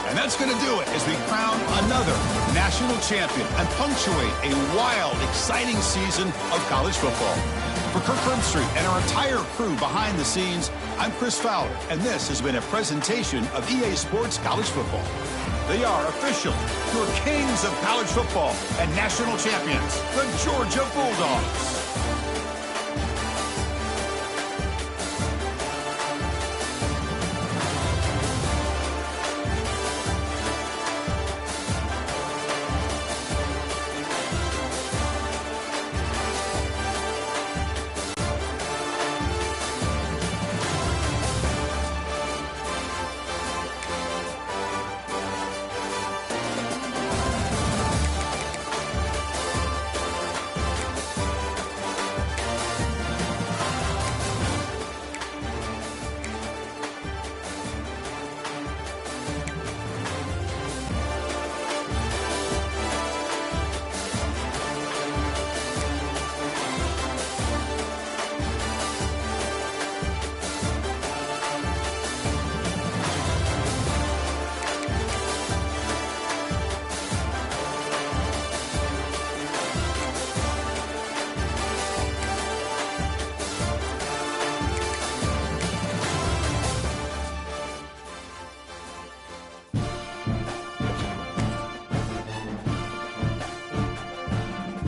A: And that's going to do it as we crown another national champion and punctuate a wild, exciting season of college football. For Kirk Herbstreit and our entire crew behind the scenes, I'm Chris Fowler, and this has been a presentation of EA Sports College Football. They are official, your kings of college football and national champions, the Georgia Bulldogs.